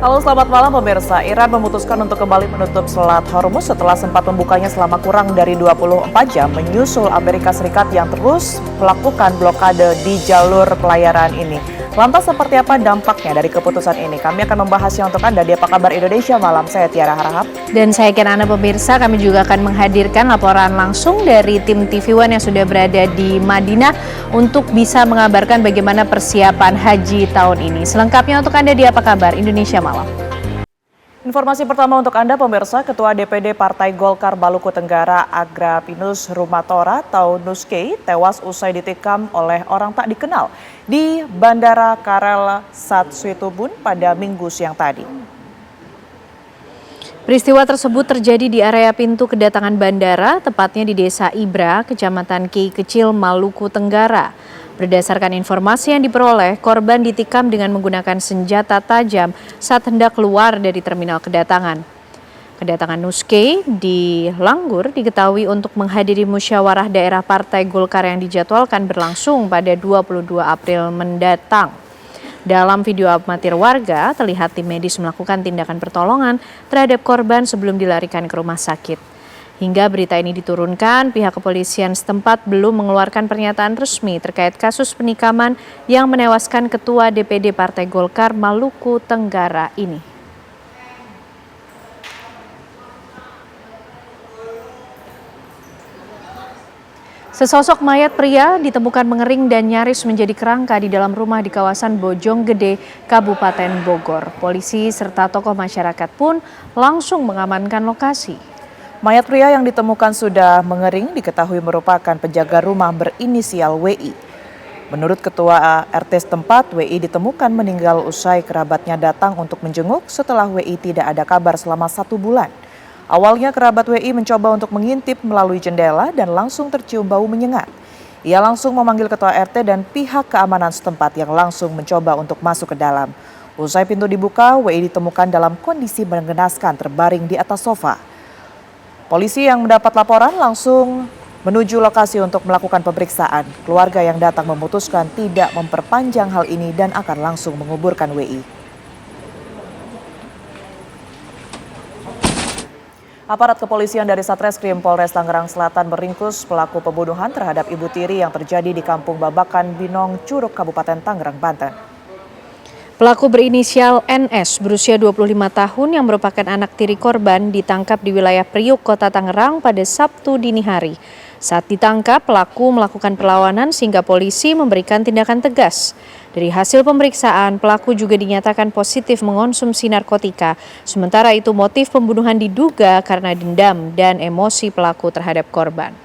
Halo, selamat malam pemirsa. Iran memutuskan untuk kembali menutup Selat Hormuz setelah sempat membukanya selama kurang dari 24 jam menyusul Amerika Serikat yang terus melakukan blokade di jalur pelayaran ini. Lantas seperti apa dampaknya dari keputusan ini? Kami akan membahasnya untuk Anda di Apa Kabar Indonesia Malam. Saya Tiara Harahap. Dan saya Ken pemirsa, kami juga akan menghadirkan laporan langsung dari tim TV One yang sudah berada di Madinah untuk bisa mengabarkan bagaimana persiapan haji tahun ini. Selengkapnya untuk Anda di Apa Kabar Indonesia Malam. Informasi pertama untuk Anda pemirsa, Ketua DPD Partai Golkar Maluku Tenggara Agrapinus Rumatora atau Nuskei tewas usai ditikam oleh orang tak dikenal di Bandara Karel Satsuitubun pada Minggu siang tadi. Peristiwa tersebut terjadi di area pintu kedatangan bandara, tepatnya di Desa Ibra, Kecamatan Ki Kecil, Maluku Tenggara. Berdasarkan informasi yang diperoleh, korban ditikam dengan menggunakan senjata tajam saat hendak keluar dari terminal kedatangan. Kedatangan Nuskei di Langgur diketahui untuk menghadiri musyawarah daerah Partai Golkar yang dijadwalkan berlangsung pada 22 April mendatang. Dalam video amatir warga, terlihat tim medis melakukan tindakan pertolongan terhadap korban sebelum dilarikan ke rumah sakit. Hingga berita ini diturunkan, pihak kepolisian setempat belum mengeluarkan pernyataan resmi terkait kasus penikaman yang menewaskan Ketua DPD Partai Golkar Maluku Tenggara ini. Sesosok mayat pria ditemukan mengering dan nyaris menjadi kerangka di dalam rumah di kawasan Bojonggede, Kabupaten Bogor. Polisi serta tokoh masyarakat pun langsung mengamankan lokasi. Mayat pria yang ditemukan sudah mengering diketahui merupakan penjaga rumah berinisial WI. Menurut Ketua RT setempat, WI ditemukan meninggal usai kerabatnya datang untuk menjenguk setelah WI tidak ada kabar selama 1 bulan. Awalnya kerabat WI mencoba untuk mengintip melalui jendela dan langsung tercium bau menyengat. Ia langsung memanggil Ketua RT dan pihak keamanan setempat yang langsung mencoba untuk masuk ke dalam. Usai pintu dibuka, WI ditemukan dalam kondisi mengenaskan terbaring di atas sofa. Polisi yang mendapat laporan langsung menuju lokasi untuk melakukan pemeriksaan. Keluarga yang datang memutuskan tidak memperpanjang hal ini dan akan langsung menguburkan WI. Aparat kepolisian dari Satreskrim Polres Tangerang Selatan meringkus pelaku pembunuhan terhadap ibu tiri yang terjadi di Kampung Babakan, Binong, Curug, Kabupaten Tangerang, Banten. Pelaku berinisial NS berusia 25 tahun yang merupakan anak tiri korban ditangkap di wilayah Priuk, Kota Tangerang pada Sabtu dini hari. Saat ditangkap, pelaku melakukan perlawanan sehingga polisi memberikan tindakan tegas. Dari hasil pemeriksaan, pelaku juga dinyatakan positif mengonsumsi narkotika. Sementara itu motif pembunuhan diduga karena dendam dan emosi pelaku terhadap korban.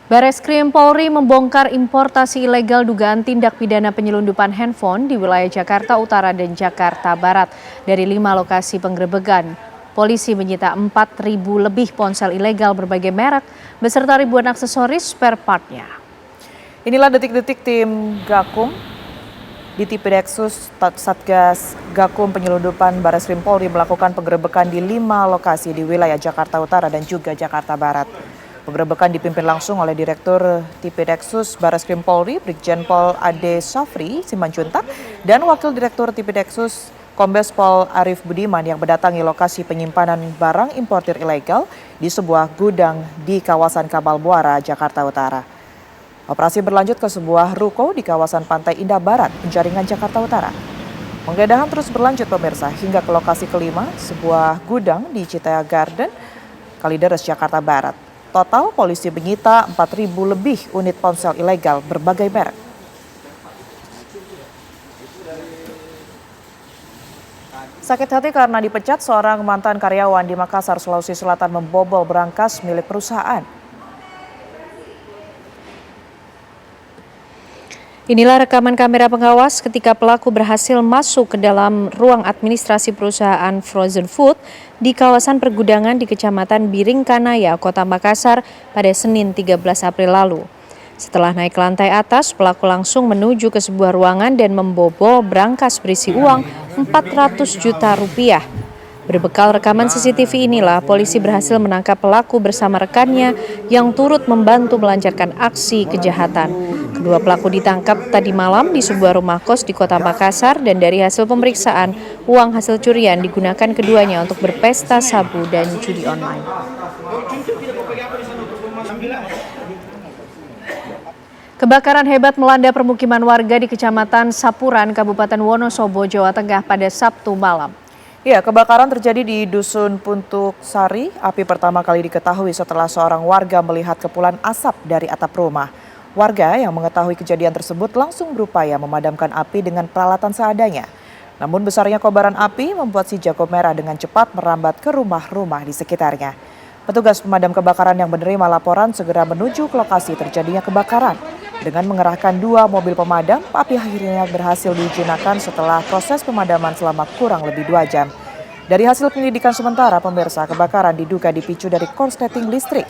Bareskrim Polri membongkar importasi ilegal dugaan tindak pidana penyelundupan handphone di wilayah Jakarta Utara dan Jakarta Barat. Dari 5 lokasi penggerebekan, polisi menyita 4.000 lebih ponsel ilegal berbagai merek beserta ribuan aksesoris spare part-nya. Inilah detik-detik tim Gakum di Tipideksus Satgas Gakum penyelundupan Bareskrim Polri melakukan penggerebekan di 5 lokasi di wilayah Jakarta Utara dan juga Jakarta Barat. Penggerebekan dipimpin langsung oleh Direktur Tipideksus Bareskrim Polri, Brigjen Pol Ade Safri Simanjuntak, dan Wakil Direktur Tipideksus Kombes Pol Arif Budiman yang mendatangi lokasi penyimpanan barang importir ilegal di sebuah gudang di kawasan Kapal Muara, Jakarta Utara. Operasi berlanjut ke sebuah ruko di kawasan Pantai Indah Barat, Penjaringan, Jakarta Utara. Penggeledahan terus berlanjut pemirsa hingga ke lokasi kelima, sebuah gudang di Citaya Garden, Kalideres, Jakarta Barat. Total polisi menyita 4.000 lebih unit ponsel ilegal berbagai merek. Sakit hati karena dipecat, seorang mantan karyawan di Makassar, Sulawesi Selatan membobol berangkas milik perusahaan. Inilah rekaman kamera pengawas ketika pelaku berhasil masuk ke dalam ruang administrasi perusahaan Frozen Food di kawasan pergudangan di Kecamatan Biringkanaya, Kota Makassar pada Senin 13 April lalu. Setelah naik ke lantai atas, pelaku langsung menuju ke sebuah ruangan dan membobol berangkas berisi uang 400 juta rupiah. Berbekal rekaman CCTV inilah polisi berhasil menangkap pelaku bersama rekannya yang turut membantu melancarkan aksi kejahatan. Kedua pelaku ditangkap tadi malam di sebuah rumah kos di Kota Makassar dan dari hasil pemeriksaan, uang hasil curian digunakan keduanya untuk berpesta sabu dan judi online. Kebakaran hebat melanda permukiman warga di Kecamatan Sapuran, Kabupaten Wonosobo, Jawa Tengah pada Sabtu malam. Ya, kebakaran terjadi di Dusun Puntuk Sari. Api pertama kali diketahui setelah seorang warga melihat kepulan asap dari atap rumah. Warga yang mengetahui kejadian tersebut langsung berupaya memadamkan api dengan peralatan seadanya. Namun besarnya kobaran api membuat si jago merah dengan cepat merambat ke rumah-rumah di sekitarnya. Petugas pemadam kebakaran yang menerima laporan segera menuju ke lokasi terjadinya kebakaran. Dengan mengerahkan 2 mobil pemadam, api akhirnya berhasil dijinakan setelah proses pemadaman selama kurang lebih 2 jam. Dari hasil penyelidikan sementara, pemirsa, kebakaran diduga dipicu dari korsleting listrik.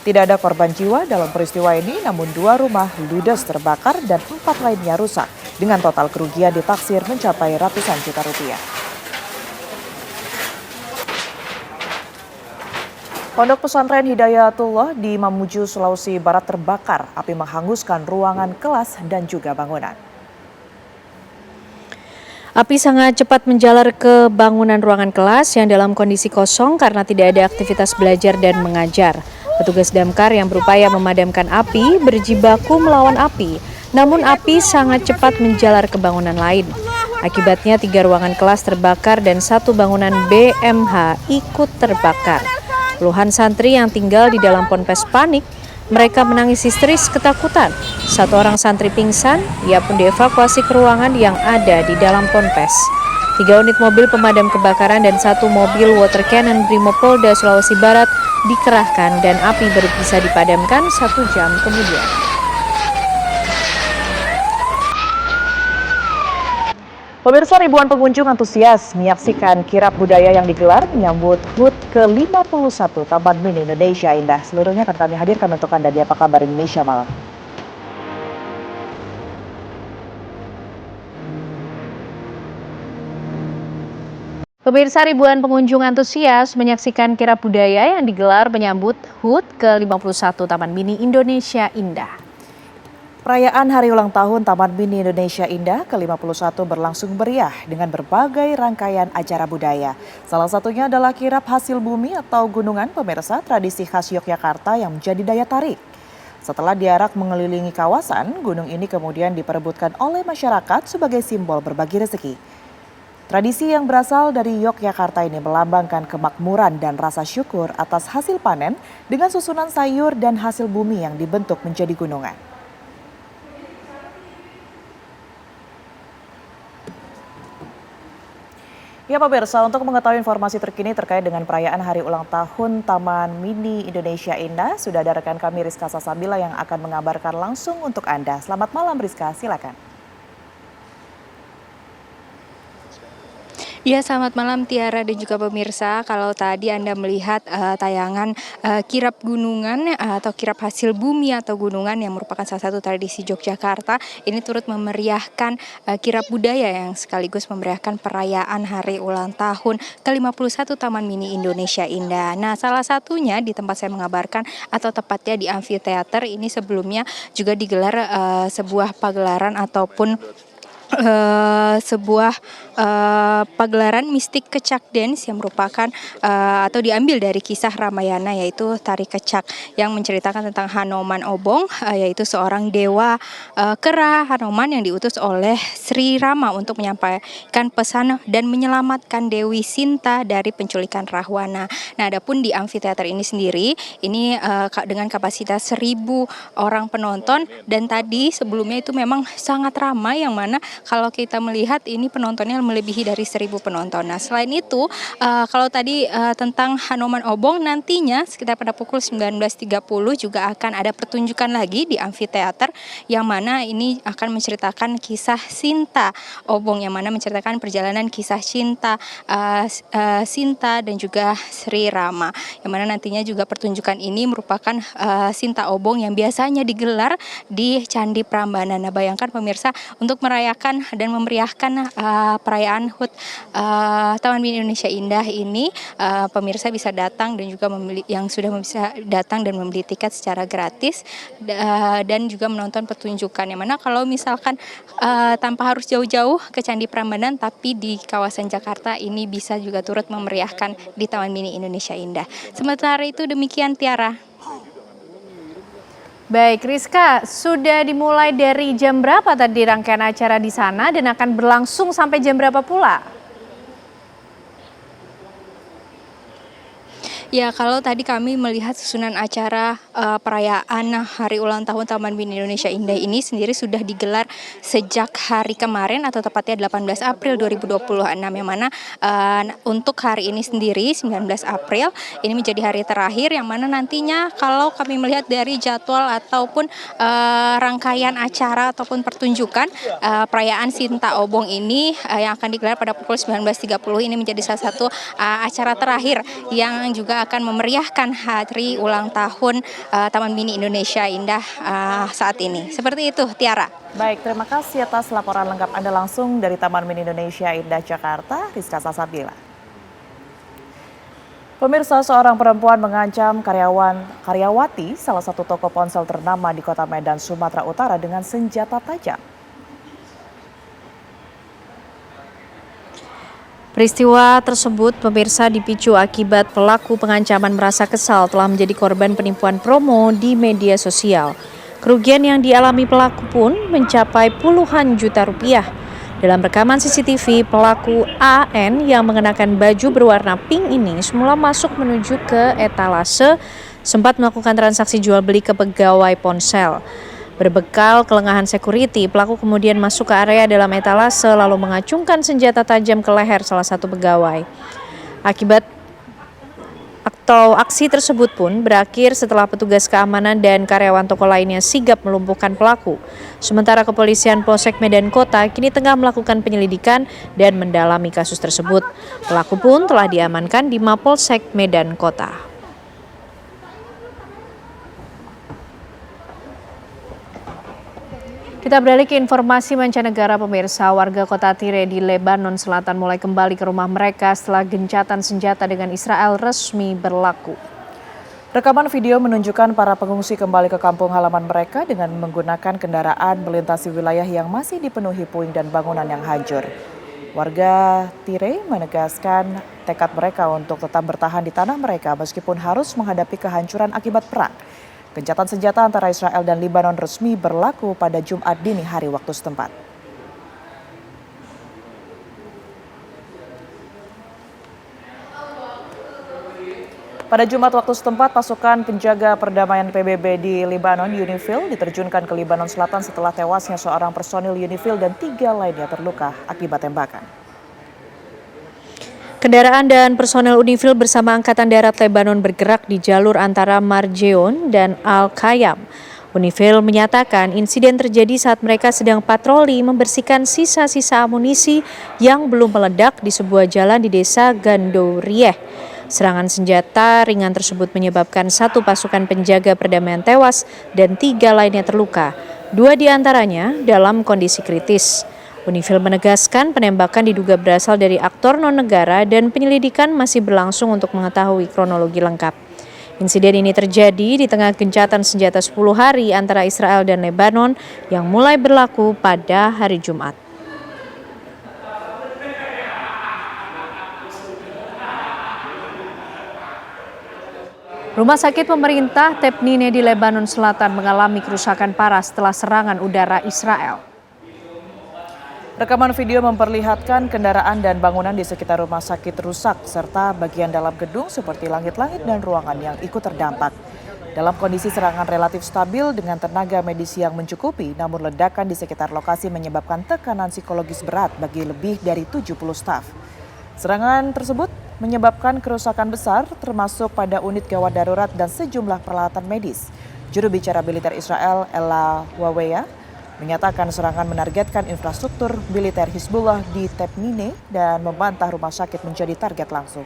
Tidak ada korban jiwa dalam peristiwa ini, namun 2 rumah ludes terbakar dan 4 lainnya rusak, dengan total kerugian ditaksir mencapai ratusan juta rupiah. Pondok pesantren Hidayatullah di Mamuju, Sulawesi Barat terbakar. Api menghanguskan ruangan kelas dan juga bangunan. Api sangat cepat menjalar ke bangunan ruangan kelas yang dalam kondisi kosong karena tidak ada aktivitas belajar dan mengajar. Petugas damkar yang berupaya memadamkan api berjibaku melawan api, namun api sangat cepat menjalar ke bangunan lain. Akibatnya 3 ruangan kelas terbakar dan 1 bangunan BMH ikut terbakar. Puluhan santri yang tinggal di dalam ponpes panik, mereka menangis histeris ketakutan. 1 orang santri pingsan, ia pun dievakuasi ke ruangan yang ada di dalam ponpes. 3 unit mobil pemadam kebakaran dan 1 mobil water cannon Brimopolda Sulawesi Barat dikerahkan dan api baru bisa dipadamkan 1 jam kemudian. Pemirsa, ribuan pengunjung antusias menyaksikan kirap budaya yang digelar menyambut HUT ke-51 Taman Mini Indonesia Indah. Seluruhnya akan kami hadirkan untuk Anda di Apa Kabar Indonesia Malam. Pemirsa, ribuan pengunjung antusias menyaksikan kirap budaya yang digelar menyambut HUT ke-51 Taman Mini Indonesia Indah. Perayaan Hari Ulang Tahun Taman Mini Indonesia Indah ke-51 berlangsung meriah dengan berbagai rangkaian acara budaya. Salah satunya adalah kirap hasil bumi atau gunungan, pemirsa, tradisi khas Yogyakarta yang menjadi daya tarik. Setelah diarak mengelilingi kawasan, gunung ini kemudian diperebutkan oleh masyarakat sebagai simbol berbagi rezeki. Tradisi yang berasal dari Yogyakarta ini melambangkan kemakmuran dan rasa syukur atas hasil panen dengan susunan sayur dan hasil bumi yang dibentuk menjadi gunungan. Ya pemirsa, untuk mengetahui informasi terkini terkait dengan perayaan Hari Ulang Tahun Taman Mini Indonesia Indah, sudah ada rekan kami Rizka Sasabila yang akan mengabarkan langsung untuk Anda. Selamat malam Rizka, silakan. Ya, selamat malam Tiara dan juga pemirsa. Kalau tadi Anda melihat tayangan kirap gunungan atau kirap hasil bumi atau gunungan yang merupakan salah satu tradisi Yogyakarta, ini turut memeriahkan kirap budaya yang sekaligus memeriahkan perayaan Hari Ulang Tahun ke-51 Taman Mini Indonesia Indah. Nah, salah satunya di tempat saya mengabarkan atau tepatnya di Amfiteater ini sebelumnya juga digelar sebuah pagelaran ataupun sebuah pagelaran mistik kecak dance yang merupakan atau diambil dari kisah Ramayana, yaitu tari kecak yang menceritakan tentang Hanoman Obong, yaitu seorang dewa kera Hanoman yang diutus oleh Sri Rama untuk menyampaikan pesan dan menyelamatkan Dewi Sinta dari penculikan Rahwana. Nah, adapun di Amfiteater ini sendiri ini dengan kapasitas 1.000 orang penonton, dan tadi sebelumnya itu memang sangat ramai, yang mana kalau kita melihat ini penontonnya melebihi dari 1.000 penonton. Nah, selain itu kalau tadi tentang Hanoman Obong, nantinya sekitar pada pukul 19.30 juga akan ada pertunjukan lagi di Amfiteater, yang mana ini akan menceritakan kisah Sinta Obong, yang mana menceritakan perjalanan kisah cinta Sinta dan juga Sri Rama, yang mana nantinya juga pertunjukan ini merupakan Sinta Obong yang biasanya digelar di Candi Prambanan. Nah, bayangkan pemirsa, untuk merayakan merayakan dan memeriahkan perayaan HUT Taman Mini Indonesia Indah ini, pemirsa bisa datang dan juga yang sudah bisa datang dan membeli tiket secara gratis dan juga menonton pertunjukan. Yang mana kalau misalkan tanpa harus jauh-jauh ke Candi Prambanan, tapi di kawasan Jakarta ini bisa juga turut memeriahkan di Taman Mini Indonesia Indah. Sementara itu demikian Tiara. Baik, Rizka, sudah dimulai dari jam berapa tadi rangkaian acara di sana dan akan berlangsung sampai jam berapa pula? Ya, kalau tadi kami melihat susunan acara perayaan Hari Ulang Tahun Taman Mini Indonesia Indah ini sendiri sudah digelar sejak hari kemarin atau tepatnya 18 April 2026, yang mana untuk hari ini sendiri 19 April ini menjadi hari terakhir, yang mana nantinya kalau kami melihat dari jadwal ataupun rangkaian acara ataupun pertunjukan perayaan Sinta Obong ini yang akan digelar pada pukul 19.30 ini menjadi salah satu acara terakhir yang juga akan memeriahkan hari ulang tahun Taman Mini Indonesia Indah saat ini. Seperti itu, Tiara. Baik, terima kasih atas laporan lengkap Anda langsung dari Taman Mini Indonesia Indah Jakarta, Rizka Salsabila. Pemirsa, seorang perempuan mengancam karyawati salah satu toko ponsel ternama di Kota Medan, Sumatera Utara dengan senjata tajam. Peristiwa tersebut pemirsa dipicu akibat pelaku pengancaman merasa kesal telah menjadi korban penipuan promo di media sosial. Kerugian yang dialami pelaku pun mencapai puluhan juta rupiah. Dalam rekaman CCTV, pelaku AN yang mengenakan baju berwarna pink ini semula masuk menuju ke etalase, sempat melakukan transaksi jual beli ke pegawai ponsel. Berbekal kelengahan security, pelaku kemudian masuk ke area dalam etalase lalu mengacungkan senjata tajam ke leher salah satu pegawai. Aksi tersebut pun berakhir setelah petugas keamanan dan karyawan toko lainnya sigap melumpuhkan pelaku. Sementara kepolisian Polsek Medan Kota kini tengah melakukan penyelidikan dan mendalami kasus tersebut. Pelaku pun telah diamankan di Mapolsek Medan Kota. Kita beralih ke informasi mancanegara, pemirsa. Warga kota Tire di Lebanon Selatan mulai kembali ke rumah mereka setelah gencatan senjata dengan Israel resmi berlaku. Rekaman video menunjukkan para pengungsi kembali ke kampung halaman mereka dengan menggunakan kendaraan melintasi wilayah yang masih dipenuhi puing dan bangunan yang hancur. Warga Tire menegaskan tekad mereka untuk tetap bertahan di tanah mereka meskipun harus menghadapi kehancuran akibat perang. Gencatan senjata antara Israel dan Lebanon resmi berlaku pada Jumat dini hari waktu setempat. Pada Jumat waktu setempat, pasukan penjaga perdamaian PBB di Lebanon, UNIFIL, diterjunkan ke Lebanon Selatan setelah tewasnya seorang personil UNIFIL dan 3 lainnya terluka akibat tembakan. Kendaraan dan personel UNIFIL bersama Angkatan Darat Lebanon bergerak di jalur antara Marjeon dan Al-Qayyam. UNIFIL menyatakan insiden terjadi saat mereka sedang patroli membersihkan sisa-sisa amunisi yang belum meledak di sebuah jalan di desa Gandourieh. Serangan senjata ringan tersebut menyebabkan 1 pasukan penjaga perdamaian tewas dan 3 lainnya terluka. 2 diantaranya dalam kondisi kritis. UNIFIL menegaskan penembakan diduga berasal dari aktor non-negara dan penyelidikan masih berlangsung untuk mengetahui kronologi lengkap. Insiden ini terjadi di tengah gencatan senjata 10 hari antara Israel dan Lebanon yang mulai berlaku pada hari Jumat. Rumah sakit pemerintah Tepnine di Lebanon Selatan mengalami kerusakan parah setelah serangan udara Israel. Rekaman video memperlihatkan kendaraan dan bangunan di sekitar rumah sakit rusak, serta bagian dalam gedung seperti langit-langit dan ruangan yang ikut terdampak. Dalam kondisi serangan relatif stabil dengan tenaga medis yang mencukupi, namun ledakan di sekitar lokasi menyebabkan tekanan psikologis berat bagi lebih dari 70 staf. Serangan tersebut menyebabkan kerusakan besar termasuk pada unit gawat darurat dan sejumlah peralatan medis. Juru bicara militer Israel, Ella Waweya, menyatakan serangan menargetkan infrastruktur militer Hizbullah di Tepnine dan membantah rumah sakit menjadi target langsung.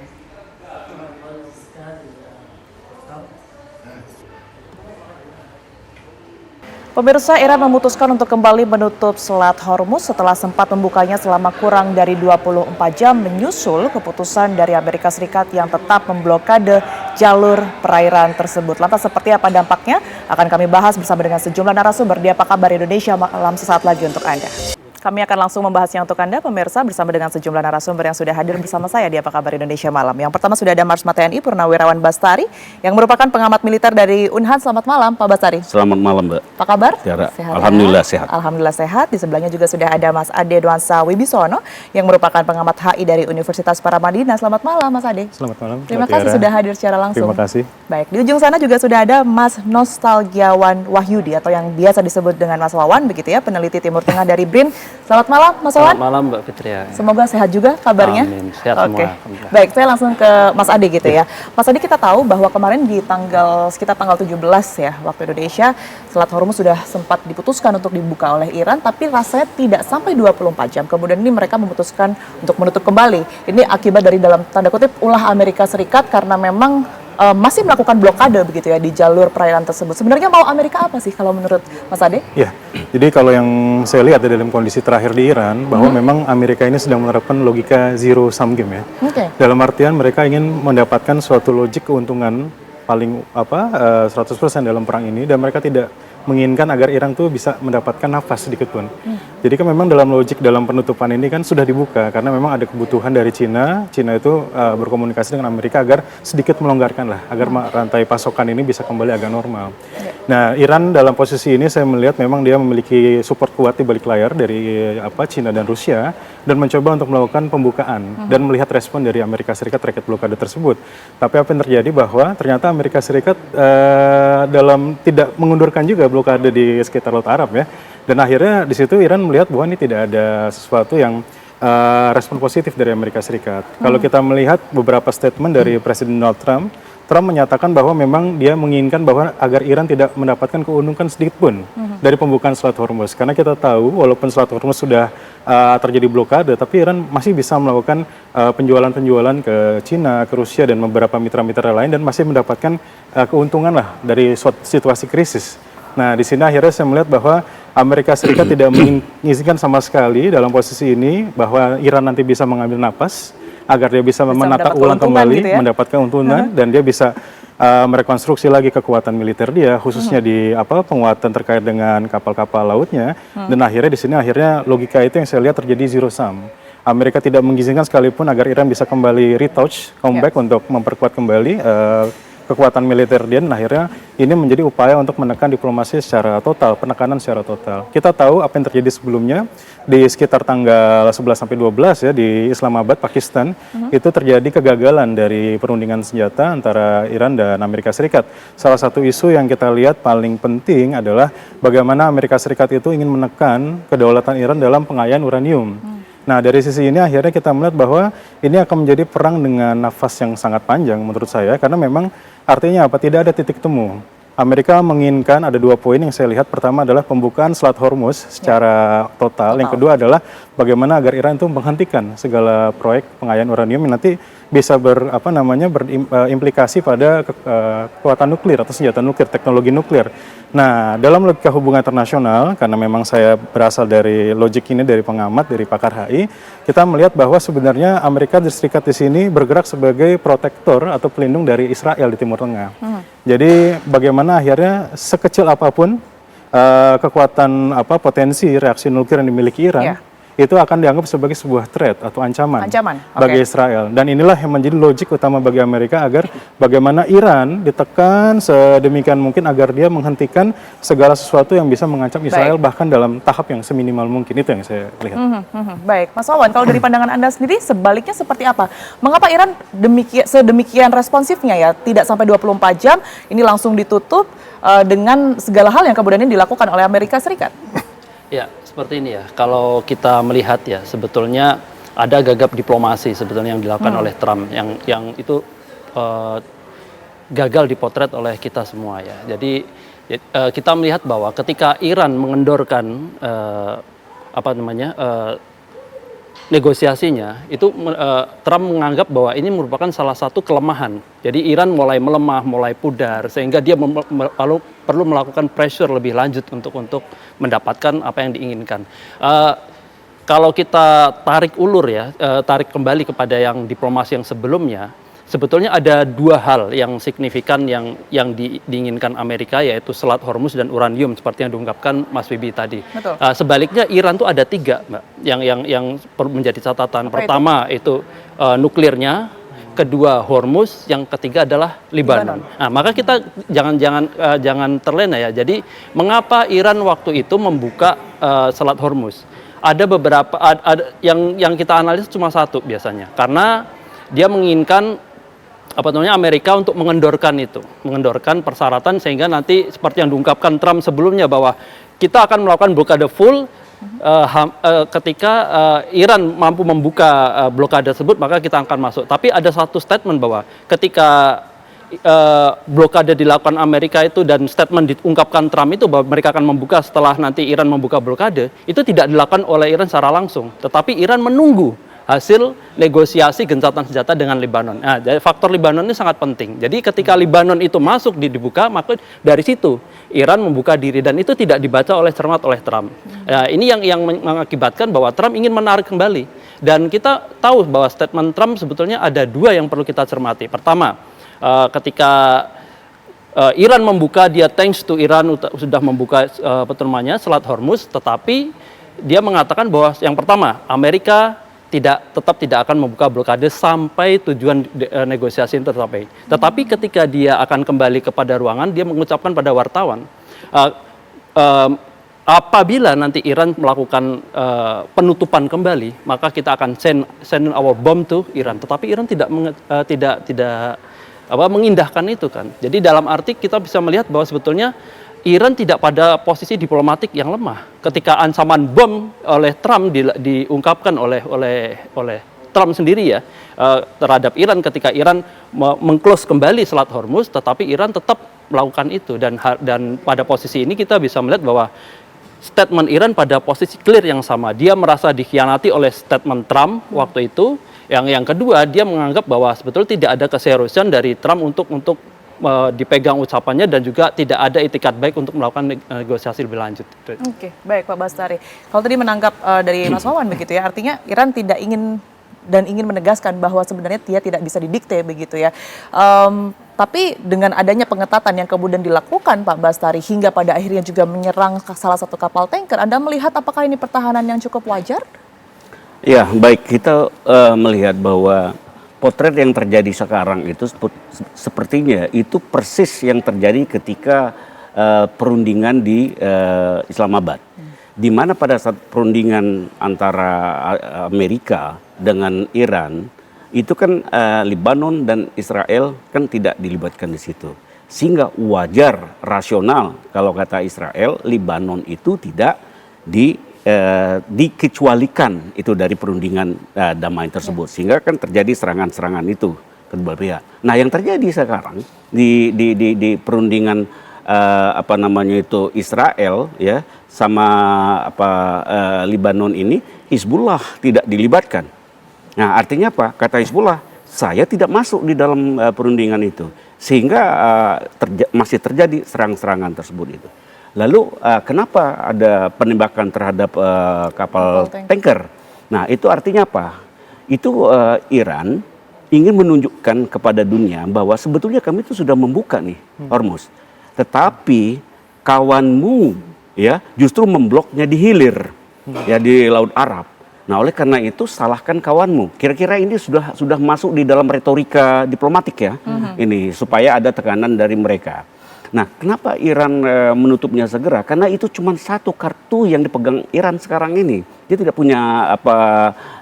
Pemirsa, Iran memutuskan untuk kembali menutup Selat Hormuz setelah sempat membukanya selama kurang dari 24 jam menyusul keputusan dari Amerika Serikat yang tetap memblokade jalur perairan tersebut. Lantas seperti apa dampaknya? Akan kami bahas bersama dengan sejumlah narasumber di Apa Kabar Indonesia malam sesaat lagi untuk Anda. Kami akan langsung membahasnya untuk Anda, pemirsa, bersama dengan sejumlah narasumber yang sudah hadir bersama saya di Apa Kabar Indonesia Malam. Yang pertama sudah ada Marsma TNI Purnawirawan Bastari, yang merupakan pengamat militer dari Unhan. Selamat malam, Pak Bastari. Selamat malam, Mbak. Apa kabar? Tiara. Sehat, Alhamdulillah ya? sehat. Alhamdulillah sehat. Di sebelahnya juga sudah ada Mas Ade Dwansa Wibisono, yang merupakan pengamat HI dari Universitas Paramadina. Selamat malam, Mas Ade. Selamat malam. Terima kasih sudah hadir secara langsung. Terima kasih. Baik, di ujung sana juga sudah ada Mas Nostalgiawan Wahyudi, atau yang biasa disebut dengan Mas Wawan, begitu ya, peneliti Timur Tengah dari BRIN. Selamat malam, Mas Wawan. Selamat malam, Mbak Fitria. Semoga sehat juga kabarnya. Amin, sehat Oke. semua. Baik, saya langsung ke Mas Ade gitu ya. Mas Ade, kita tahu bahwa kemarin di sekitar tanggal 17 ya waktu Indonesia, Selat Hormuz sudah sempat diputuskan untuk dibuka oleh Iran, tapi rasanya tidak sampai 24 jam. Kemudian ini mereka memutuskan untuk menutup kembali. Ini akibat dari dalam tanda kutip ulah Amerika Serikat karena memang masih melakukan blokade begitu ya di jalur perairan tersebut. Sebenarnya mau Amerika apa sih kalau menurut Mas Ade? Ya, jadi kalau yang saya lihat dalam kondisi terakhir di Iran, bahwa memang Amerika ini sedang menerapkan logika zero sum game ya. Dalam artian mereka ingin mendapatkan suatu logik keuntungan paling 100% dalam perang ini, dan mereka tidak menginginkan agar Iran tuh bisa mendapatkan nafas sedikit pun. Jadi kan memang dalam logik dalam penutupan ini kan sudah dibuka karena memang ada kebutuhan dari Cina. Cina itu berkomunikasi dengan Amerika agar sedikit melonggarkan lah, agar rantai pasokan ini bisa kembali agak normal. Nah, Iran dalam posisi ini saya melihat memang dia memiliki support kuat di balik layar dari Cina dan Rusia, dan mencoba untuk melakukan pembukaan dan melihat respon dari Amerika Serikat terkait blokade tersebut. Tapi apa yang terjadi bahwa ternyata Amerika Serikat dalam tidak mengundurkan juga blokade di sekitar Laut Arab ya. Dan akhirnya di situ Iran melihat bahwa ini tidak ada sesuatu yang respon positif dari Amerika Serikat. Kalau kita melihat beberapa statement dari Presiden Donald Trump, Trump menyatakan bahwa memang dia menginginkan bahwa agar Iran tidak mendapatkan keuntungan sedikit pun dari pembukaan Selat Hormuz. Karena kita tahu walaupun Selat Hormuz sudah terjadi blokade, tapi Iran masih bisa melakukan penjualan-penjualan ke Cina, ke Rusia, dan beberapa mitra-mitra lain, dan masih mendapatkan keuntungan lah dari situasi krisis. Nah, di sini akhirnya saya melihat bahwa Amerika Serikat tidak mengizinkan sama sekali dalam posisi ini bahwa Iran nanti bisa mengambil napas, agar dia bisa menata ulang kembali, gitu ya? Mendapatkan keuntungan, dan dia bisa merekonstruksi lagi kekuatan militer dia, khususnya di penguatan terkait dengan kapal-kapal lautnya. Dan akhirnya di sini logika itu yang saya lihat terjadi zero sum. Amerika tidak mengizinkan sekalipun agar Iran bisa kembali retouch, comeback untuk memperkuat kembali kekuatan militer dia, dan akhirnya ini menjadi upaya untuk menekan diplomasi secara total, penekanan secara total. Kita tahu apa yang terjadi sebelumnya di sekitar tanggal 11 sampai 12 ya di Islamabad, Pakistan, itu terjadi kegagalan dari perundingan senjata antara Iran dan Amerika Serikat. Salah satu isu yang kita lihat paling penting adalah bagaimana Amerika Serikat itu ingin menekan kedaulatan Iran dalam pengayaan uranium. Nah, dari sisi ini akhirnya kita melihat bahwa ini akan menjadi perang dengan nafas yang sangat panjang menurut saya, karena memang artinya apa? Tidak ada titik temu. Amerika menginginkan ada dua poin yang saya lihat. Pertama adalah pembukaan Selat Hormuz secara total. Yang kedua adalah bagaimana agar Iran itu menghentikan segala proyek pengayaan uranium yang nanti bisa berimplikasi pada kekuatan nuklir atau senjata nuklir, teknologi nuklir. Nah, dalam logika hubungan internasional, karena memang saya berasal dari logik ini dari pengamat, dari pakar HI, kita melihat bahwa sebenarnya Amerika Serikat di sini bergerak sebagai protektor atau pelindung dari Israel di Timur Tengah. Jadi bagaimana akhirnya sekecil apapun kekuatan potensi reaksi nuklir yang dimiliki Iran, itu akan dianggap sebagai sebuah threat atau ancaman. Bagi Israel. Dan inilah yang menjadi logik utama bagi Amerika agar bagaimana Iran ditekan sedemikian mungkin agar dia menghentikan segala sesuatu yang bisa mengancam Israel, bahkan dalam tahap yang seminimal mungkin. Itu yang saya lihat. Baik, Mas Wawan, kalau dari pandangan Anda sendiri sebaliknya seperti apa? Mengapa Iran sedemikian responsifnya ya, tidak sampai 24 jam, ini langsung ditutup dengan segala hal yang kemudian dilakukan oleh Amerika Serikat? Ya, seperti ini ya. Kalau kita melihat ya, sebetulnya ada gagap diplomasi sebetulnya yang dilakukan oleh Trump, yang itu gagal dipotret oleh kita semua ya. Jadi kita melihat bahwa ketika Iran mengendorkan negosiasinya itu Trump menganggap bahwa ini merupakan salah satu kelemahan. Jadi Iran mulai melemah, mulai pudar, sehingga dia perlu melakukan pressure lebih lanjut untuk mendapatkan apa yang diinginkan. Kalau kita tarik ulur ya, tarik kembali kepada yang diplomasi yang sebelumnya, sebetulnya ada dua hal yang signifikan yang diinginkan Amerika, yaitu Selat Hormuz dan uranium seperti yang diungkapkan Mas Wibi tadi. Sebaliknya Iran tuh ada tiga, Mbak, yang perlu menjadi catatan. Pertama itu nuklirnya, kedua Hormuz, yang ketiga adalah Lebanon. Nah, maka kita jangan terlena ya. Jadi mengapa Iran waktu itu membuka Selat Hormuz? Ada beberapa yang kita analisis cuma satu biasanya, karena dia menginginkan Amerika untuk mengendorkan persyaratan sehingga nanti seperti yang diungkapkan Trump sebelumnya bahwa kita akan melakukan blokade full ketika Iran mampu membuka blokade tersebut, maka kita akan masuk. Tapi ada satu statement bahwa ketika blokade dilakukan Amerika itu dan statement diungkapkan Trump itu bahwa mereka akan membuka setelah nanti Iran membuka blokade, itu tidak dilakukan oleh Iran secara langsung, tetapi Iran menunggu hasil negosiasi gencatan senjata dengan Lebanon. Nah, jadi faktor Lebanon ini sangat penting. Jadi ketika Lebanon itu masuk dibuka, maka dari situ Iran membuka diri, dan itu tidak dibaca cermat oleh Trump. Nah, ini yang mengakibatkan bahwa Trump ingin menarik kembali. Dan kita tahu bahwa statement Trump sebetulnya ada dua yang perlu kita cermati. Pertama, ketika Iran membuka, dia thanks to Iran sudah membuka Selat Hormuz, tetapi dia mengatakan bahwa yang pertama, Amerika tetap tidak akan membuka blokade sampai tujuan negosiasi ini tercapai. Tetapi ketika dia akan kembali kepada ruangan, dia mengucapkan pada wartawan, apabila nanti Iran melakukan penutupan kembali, maka kita akan send our bomb to Iran. Tetapi Iran tidak mengindahkan itu kan. Jadi dalam arti kita bisa melihat bahwa sebetulnya Iran tidak pada posisi diplomatik yang lemah. Ketika ancaman bom oleh Trump diungkapkan oleh Trump sendiri ya terhadap Iran, ketika Iran mengclose kembali Selat Hormuz, tetapi Iran tetap melakukan itu, dan pada posisi ini kita bisa melihat bahwa statement Iran pada posisi clear yang sama. Dia merasa dikhianati oleh statement Trump waktu itu. Yang kedua, dia menganggap bahwa sebetulnya tidak ada keseriusan dari Trump untuk dipegang ucapannya, dan juga tidak ada itikat baik untuk melakukan negosiasi lebih lanjut. Oke, baik Pak Bastari. Kalau tadi menangkap dari Mas Wawan begitu ya, artinya Iran tidak ingin menegaskan bahwa sebenarnya dia tidak bisa didikte begitu ya. Tapi dengan adanya pengetatan yang kemudian dilakukan Pak Bastari hingga pada akhirnya juga menyerang salah satu kapal tanker, Anda melihat apakah ini pertahanan yang cukup wajar? Ya, baik, kita melihat bahwa potret yang terjadi sekarang itu sepertinya itu persis yang terjadi ketika perundingan di Islamabad. Di mana pada saat perundingan antara Amerika dengan Iran, itu kan Lebanon dan Israel kan tidak dilibatkan di situ. Sehingga wajar, rasional kalau kata Israel, Lebanon itu tidak dikecualikan itu dari perundingan damai tersebut, sehingga kan terjadi serangan-serangan itu kedua pihak. Nah, yang terjadi sekarang di perundingan Israel ya sama Lebanon ini, Hizbullah tidak dilibatkan. Nah, artinya apa? Kata Hizbullah, saya tidak masuk di dalam perundingan itu, sehingga masih terjadi serang-serangan tersebut itu. Lalu kenapa ada penembakan terhadap kapal tanker? Nah, itu artinya apa? Itu Iran ingin menunjukkan kepada dunia bahwa sebetulnya kami itu sudah membuka nih Hormuz. Tetapi kawanmu ya justru membloknya di hilir ya di Laut Arab. Nah, oleh karena itu salahkan kawanmu. Kira-kira ini sudah masuk di dalam retorika diplomatik ya. Ini supaya ada tekanan dari mereka. Nah, kenapa Iran menutupnya segera? Karena itu cuma satu kartu yang dipegang Iran sekarang ini. Dia tidak punya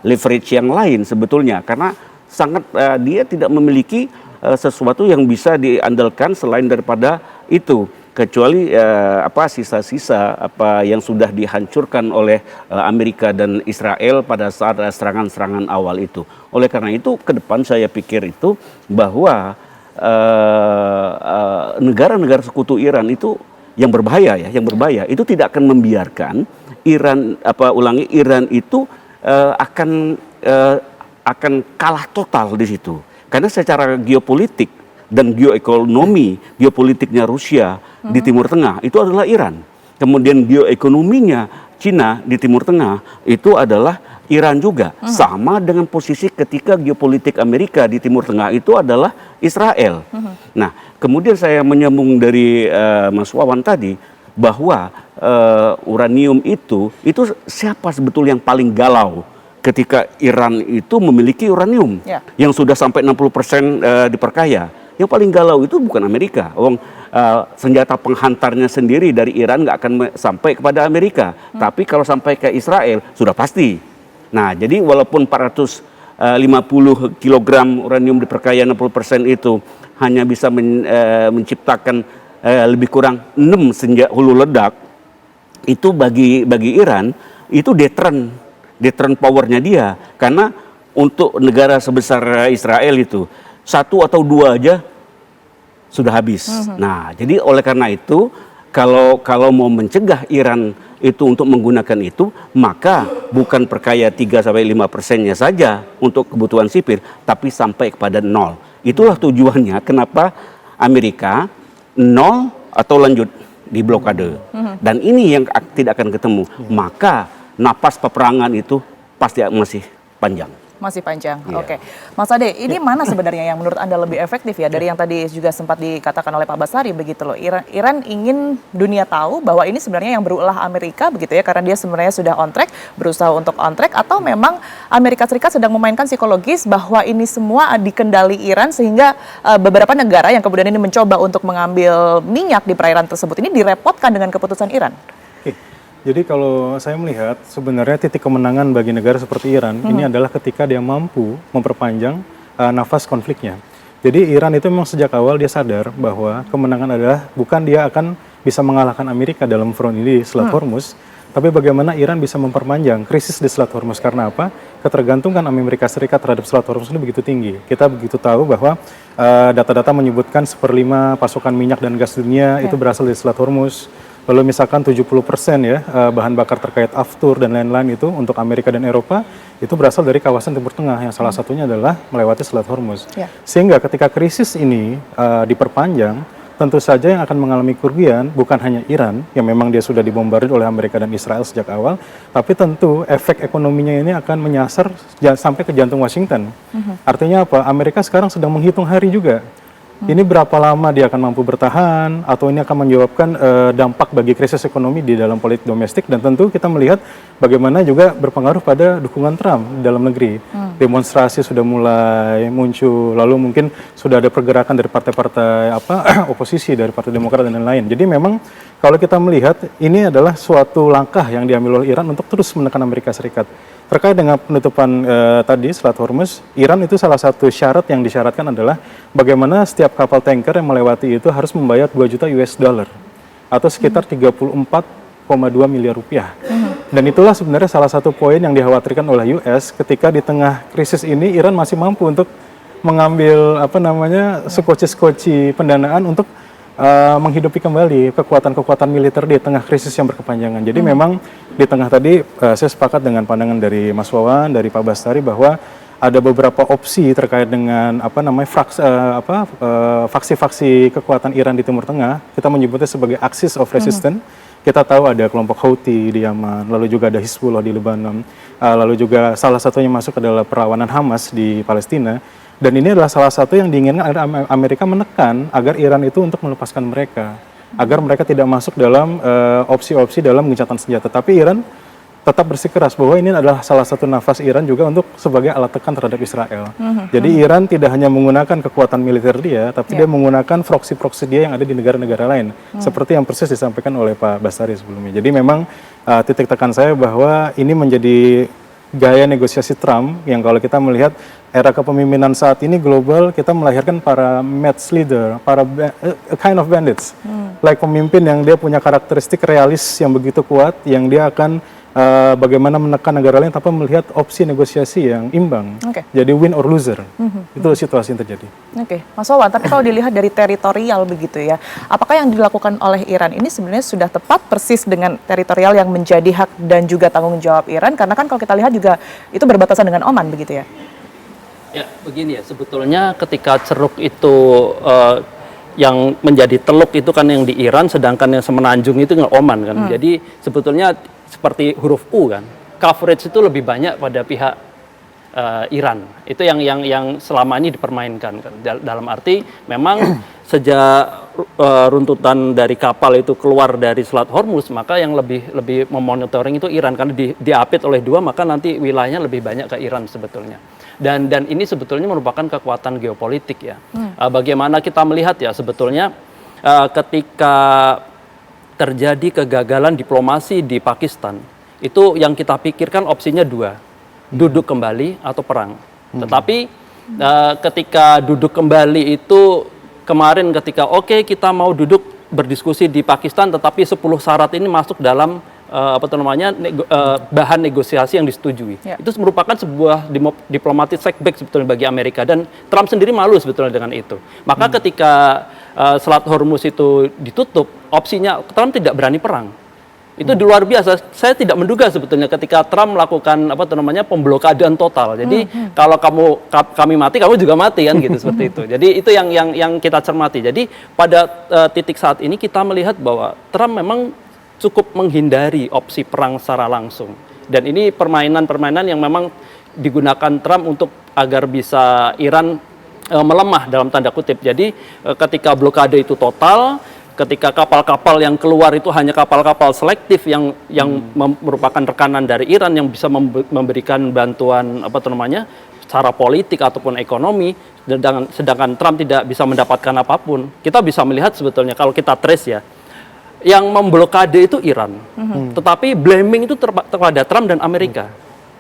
leverage yang lain sebetulnya, karena dia tidak memiliki sesuatu yang bisa diandalkan selain daripada itu, kecuali sisa-sisa yang sudah dihancurkan oleh Amerika dan Israel pada saat serangan-serangan awal itu. Oleh karena itu, ke depan saya pikir itu bahwa negara-negara sekutu Iran itu yang berbahaya itu tidak akan membiarkan Iran Iran itu akan kalah total di situ. Karena secara geopolitik dan geoekonomi, geopolitiknya Rusia di Timur Tengah itu adalah Iran. Kemudian geoekonominya Cina di Timur Tengah itu adalah Iran juga. Sama dengan posisi ketika geopolitik Amerika di Timur Tengah itu adalah Israel. Nah, kemudian saya menyambung dari Mas Wawan tadi bahwa uranium itu siapa sebetulnya yang paling galau ketika Iran itu memiliki uranium yang sudah sampai 60% diperkaya. Yang paling galau itu bukan Amerika. Senjata penghantarnya sendiri dari Iran nggak akan sampai kepada Amerika. Tapi kalau sampai ke Israel sudah pasti. Nah, jadi walaupun 450 kg uranium diperkaya 60% itu hanya bisa menciptakan lebih kurang 6 hulu ledak, itu bagi Iran itu deterrent powernya dia. Karena untuk negara sebesar Israel itu 1 atau 2 aja sudah habis. Nah, jadi oleh karena itu kalau mau mencegah Iran itu untuk menggunakan itu, maka bukan perkaya 3-5%-nya saja untuk kebutuhan sipil, tapi sampai kepada 0. Itulah tujuannya kenapa Amerika 0 atau lanjut di blokade. Dan ini yang tidak akan ketemu. Maka napas peperangan itu pasti masih panjang. Masih panjang, oke. Mas Ade, ini mana sebenarnya yang menurut Anda lebih efektif ya? Dari yang tadi juga sempat dikatakan oleh Pak Basari begitu loh. Iran ingin dunia tahu bahwa ini sebenarnya yang berulah Amerika begitu ya, karena dia sebenarnya sudah on track, berusaha untuk on track, atau memang Amerika Serikat sedang memainkan psikologis bahwa ini semua dikendali Iran sehingga beberapa negara yang kemudian ini mencoba untuk mengambil minyak di perairan tersebut ini direpotkan dengan keputusan Iran? Jadi kalau saya melihat sebenarnya titik kemenangan bagi negara seperti Iran ini adalah ketika dia mampu memperpanjang nafas konfliknya. Jadi Iran itu memang sejak awal dia sadar bahwa kemenangan adalah bukan dia akan bisa mengalahkan Amerika dalam front ini di Selat Hormuz, tapi bagaimana Iran bisa memperpanjang krisis di Selat Hormuz. Karena apa? Ketergantungan Amerika Serikat terhadap Selat Hormuz ini begitu tinggi. Kita begitu tahu bahwa data-data menyebutkan 1/5 pasokan minyak dan gas dunia itu berasal dari Selat Hormuz. Lalu misalkan 70% ya bahan bakar terkait aftur dan lain-lain itu untuk Amerika dan Eropa itu berasal dari kawasan Timur Tengah yang salah satunya adalah melewati Selat Hormuz. Sehingga ketika krisis ini diperpanjang, tentu saja yang akan mengalami kerugian bukan hanya Iran yang memang dia sudah dibombardir oleh Amerika dan Israel sejak awal, tapi tentu efek ekonominya ini akan menyasar sampai ke jantung Washington. Artinya apa? Amerika sekarang sedang menghitung hari juga. Ini berapa lama dia akan mampu bertahan, atau ini akan menyebabkan dampak bagi krisis ekonomi di dalam politik domestik, dan tentu kita melihat bagaimana juga berpengaruh pada dukungan Trump di dalam negeri. Demonstrasi sudah mulai muncul, lalu mungkin sudah ada pergerakan dari partai-partai oposisi, dari Partai Demokrat dan lain-lain. Jadi memang kalau kita melihat ini adalah suatu langkah yang diambil oleh Iran untuk terus menekan Amerika Serikat. Terkait dengan penutupan tadi Selat Hormuz, Iran itu salah satu syarat yang disyaratkan adalah bagaimana setiap kapal tanker yang melewati itu harus membayar 2 juta US dollar atau sekitar 34,2 miliar rupiah. Dan itulah sebenarnya salah satu poin yang dikhawatirkan oleh US ketika di tengah krisis ini Iran masih mampu untuk mengambil skoci-skoci pendanaan untuk menghidupi kembali kekuatan-kekuatan militer di tengah krisis yang berkepanjangan. Jadi memang di tengah tadi saya sepakat dengan pandangan dari Mas Wawan, dari Pak Bastari bahwa ada beberapa opsi terkait dengan faksi-faksi kekuatan Iran di Timur Tengah. Kita menyebutnya sebagai Axis of Resistance. Kita tahu ada kelompok Houthi di Yaman, lalu juga ada Hizbullah di Lebanon, lalu juga salah satunya masuk adalah perlawanan Hamas di Palestina. Dan ini adalah salah satu yang diinginkan agar Amerika menekan agar Iran itu untuk melepaskan mereka, agar mereka tidak masuk dalam opsi-opsi dalam gencatan senjata. Tapi Iran tetap bersikeras bahwa ini adalah salah satu nafas Iran juga untuk sebagai alat tekan terhadap Israel. Jadi Iran tidak hanya menggunakan kekuatan militer dia, tapi dia menggunakan proksi-proksi dia yang ada di negara-negara lain. Seperti yang persis disampaikan oleh Pak Bastari sebelumnya. Jadi memang titik tekan saya bahwa ini menjadi gaya negosiasi Trump yang kalau kita melihat era kepemimpinan saat ini global, kita melahirkan para match leader, para a kind of bandits. Like pemimpin yang dia punya karakteristik realis yang begitu kuat, yang dia akan bagaimana menekan negara lain tanpa melihat opsi negosiasi yang imbang. Oke. Jadi win or loser. Itu situasi yang terjadi. Oke, Mas Wawan, tapi kalau dilihat dari teritorial begitu ya, apakah yang dilakukan oleh Iran ini sebenarnya sudah tepat persis dengan teritorial yang menjadi hak dan juga tanggung jawab Iran? Karena kan kalau kita lihat juga itu berbatasan dengan Oman begitu ya? Ya, begini ya, sebetulnya ketika ceruk itu yang menjadi teluk itu kan yang di Iran, sedangkan yang semenanjung itu nggak Oman kan. Jadi sebetulnya seperti huruf U kan, coverage itu lebih banyak pada pihak Iran. Itu yang selama ini dipermainkan kan. Dalam arti memang sejak runtutan dari kapal itu keluar dari Selat Hormuz, maka yang lebih memonitoring itu Iran, karena diapit oleh dua, maka nanti wilayahnya lebih banyak ke Iran sebetulnya. Dan ini sebetulnya merupakan kekuatan geopolitik ya. Bagaimana kita melihat ya sebetulnya ketika terjadi kegagalan diplomasi di Pakistan, itu yang kita pikirkan opsinya dua, duduk kembali atau perang. Tetapi ketika duduk kembali itu kemarin ketika kita mau duduk berdiskusi di Pakistan, tetapi 10 syarat ini masuk dalam bahan negosiasi yang disetujui. Ya. Itu merupakan sebuah diplomatic setback sebetulnya bagi Amerika, dan Trump sendiri malu sebetulnya dengan itu. Maka ketika Selat Hormuz itu ditutup, opsinya Trump tidak berani perang. Itu di luar biasa. Saya tidak menduga sebetulnya ketika Trump melakukan pemblokadaan total. Jadi kalau kami mati, kamu juga mati kan gitu seperti itu. Jadi itu yang kita cermati. Jadi pada titik saat ini kita melihat bahwa Trump memang cukup menghindari opsi perang secara langsung. Dan ini permainan-permainan yang memang digunakan Trump untuk agar bisa Iran melemah dalam tanda kutip. Jadi ketika blokade itu total, ketika kapal-kapal yang keluar itu hanya kapal-kapal selektif yang merupakan rekanan dari Iran yang bisa memberikan bantuan secara politik ataupun ekonomi, sedangkan Trump tidak bisa mendapatkan apapun. Kita bisa melihat sebetulnya kalau kita trace ya, yang memblokade itu Iran, tetapi blaming itu kepada Trump dan Amerika.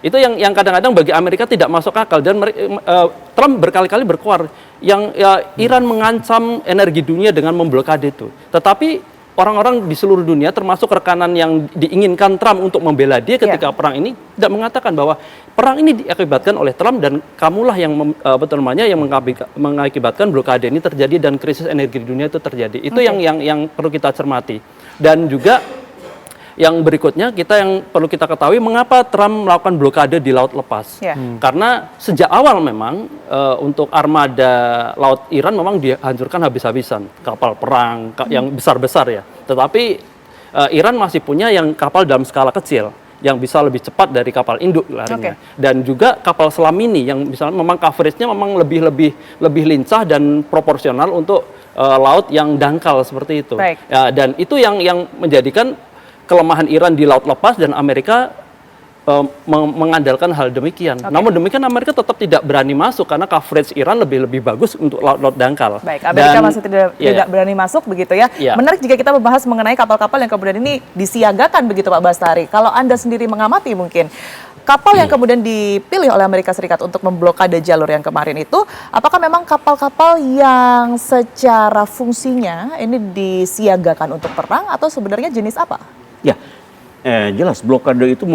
Itu yang kadang-kadang bagi Amerika tidak masuk akal, dan Trump berkali-kali berkuar Iran mengancam energi dunia dengan memblokade itu. Tetapi orang-orang di seluruh dunia termasuk rekanan yang diinginkan Trump untuk membela dia ketika perang ini tidak mengatakan bahwa perang ini diakibatkan oleh Trump dan kamulah yang mengakibatkan blokade ini terjadi dan krisis energi di dunia itu terjadi. Itu yang perlu kita cermati. Dan juga yang berikutnya yang perlu kita ketahui mengapa Trump melakukan blokade di laut lepas. Karena sejak awal memang untuk armada laut Iran memang dihancurkan habis-habisan, kapal perang yang besar-besar ya. Tetapi Iran masih punya yang kapal dalam skala kecil yang bisa lebih cepat dari kapal induk larinya. Dan juga kapal selam ini yang misalnya memang coveragenya memang lebih lincah dan proporsional untuk laut yang dangkal seperti itu. Ya, dan itu yang menjadikan kelemahan Iran di laut lepas, dan Amerika mengandalkan hal demikian. Namun demikian Amerika tetap tidak berani masuk karena coverage Iran lebih bagus untuk laut dangkal. Baik, Amerika masih tidak berani masuk begitu ya. Menarik jika kita membahas mengenai kapal-kapal yang kemudian ini disiagakan begitu Pak Bastari. Kalau Anda sendiri mengamati mungkin kapal yang kemudian dipilih oleh Amerika Serikat untuk memblokade jalur yang kemarin itu, apakah memang kapal-kapal yang secara fungsinya ini disiagakan untuk perang atau sebenarnya jenis apa? Ya, jelas blokade itu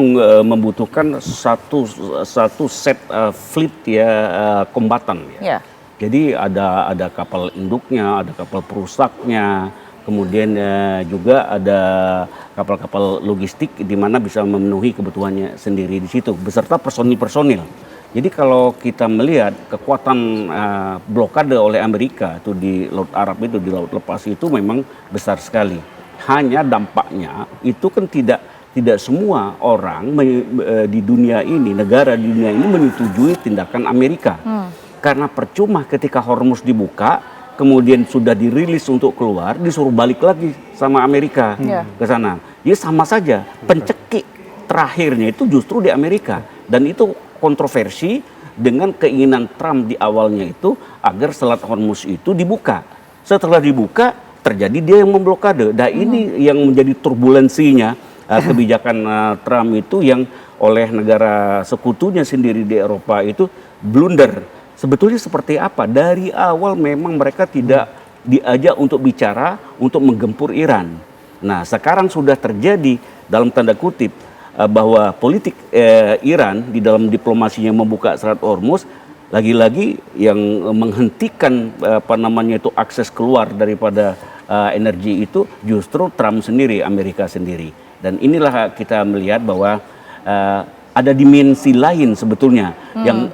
membutuhkan satu set fleet kombatan ya. Jadi ada kapal induknya, ada kapal perusaknya, kemudian juga ada kapal-kapal logistik di mana bisa memenuhi kebutuhannya sendiri di situ beserta personil-personil. Jadi kalau kita melihat kekuatan blokade oleh Amerika itu di Laut Arab itu, di laut lepas itu memang besar sekali. Hanya dampaknya itu kan tidak semua orang di dunia ini, negara di dunia ini menyetujui tindakan Amerika. Karena percuma ketika Hormuz dibuka, kemudian sudah dirilis untuk keluar, disuruh balik lagi sama Amerika ke sana. Jadi sama saja, pencekik terakhirnya itu justru di Amerika. Dan itu kontroversi dengan keinginan Trump di awalnya itu agar Selat Hormuz itu dibuka. Setelah dibuka, terjadi dia yang memblokade. Nah ini yang menjadi turbulensinya kebijakan Trump itu, yang oleh negara sekutunya sendiri di Eropa itu blunder. Sebetulnya seperti apa? Dari awal memang mereka tidak diajak untuk bicara, untuk menggempur Iran. Nah sekarang sudah terjadi dalam tanda kutip bahwa politik Iran di dalam diplomasinya membuka Selat Hormuz lagi-lagi yang menghentikan akses keluar daripada energi itu justru Trump sendiri, Amerika sendiri. Dan inilah kita melihat bahwa ada dimensi lain sebetulnya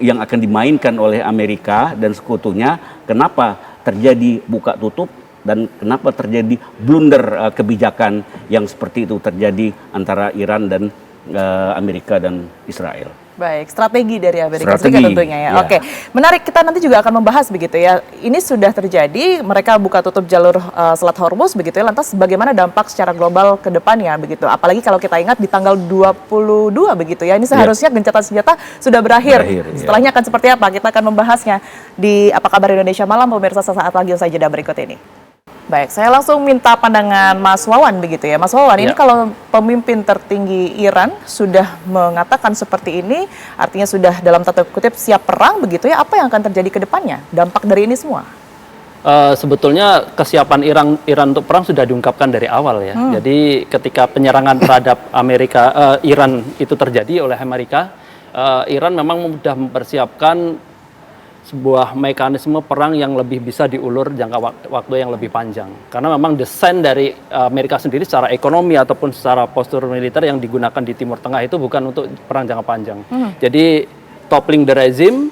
yang akan dimainkan oleh Amerika dan sekutunya. Kenapa terjadi buka tutup dan kenapa terjadi blunder kebijakan yang seperti itu terjadi antara Iran dan Amerika dan Israel. Baik, strategi dari Amerika Strategi, Serikat tentunya ya. ya. Oke, menarik, kita nanti juga akan membahas begitu ya. Ini sudah terjadi, mereka buka tutup jalur Selat Hormuz begitu ya. Lantas bagaimana dampak secara global ke depannya begitu? Apalagi kalau kita ingat di tanggal 22 begitu ya. Ini seharusnya gencatan senjata sudah berakhir. Setelahnya akan seperti apa? Kita akan membahasnya di Apa Kabar Indonesia Malam, pemirsa, sesaat lagi usai jeda berikut ini. Baik, saya langsung minta pandangan Mas Wawan begitu ya. Mas Wawan, ini kalau pemimpin tertinggi Iran sudah mengatakan seperti ini, artinya sudah dalam tanda kutip siap perang begitu ya, apa yang akan terjadi ke depannya? Dampak dari ini semua? Sebetulnya kesiapan Iran untuk perang sudah diungkapkan dari awal ya. Jadi ketika penyerangan terhadap Iran itu terjadi oleh Amerika, Iran memang sudah mempersiapkan sebuah mekanisme perang yang lebih bisa diulur jangka waktu yang lebih panjang. Karena memang desain dari Amerika sendiri secara ekonomi ataupun secara postur militer yang digunakan di Timur Tengah itu bukan untuk perang jangka panjang. Jadi toppling the regime,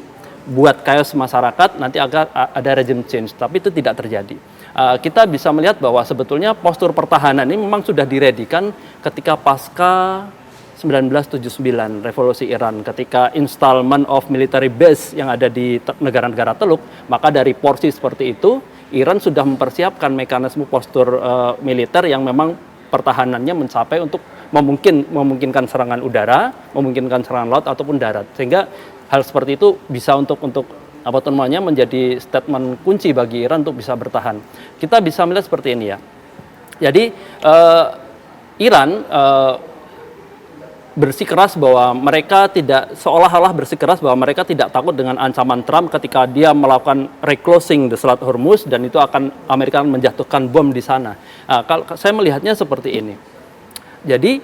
buat chaos masyarakat, nanti agar ada regime change. Tapi itu tidak terjadi. Kita bisa melihat bahwa sebetulnya postur pertahanan ini memang sudah diredikan ketika pasca 1979 revolusi Iran, ketika installment of military base yang ada di negara-negara Teluk, maka dari porsi seperti itu Iran sudah mempersiapkan mekanisme postur militer yang memang pertahanannya mencapai untuk memungkinkan serangan udara, memungkinkan serangan laut ataupun darat, sehingga hal seperti itu bisa untuk menjadi statement kunci bagi Iran untuk bisa bertahan. Kita bisa melihat seperti ini ya. Jadi Iran bersikeras bahwa mereka tidak takut dengan ancaman Trump ketika dia melakukan reclosing the Selat Hormuz dan itu Amerika akan menjatuhkan bom di sana. Kalau saya melihatnya seperti ini. Jadi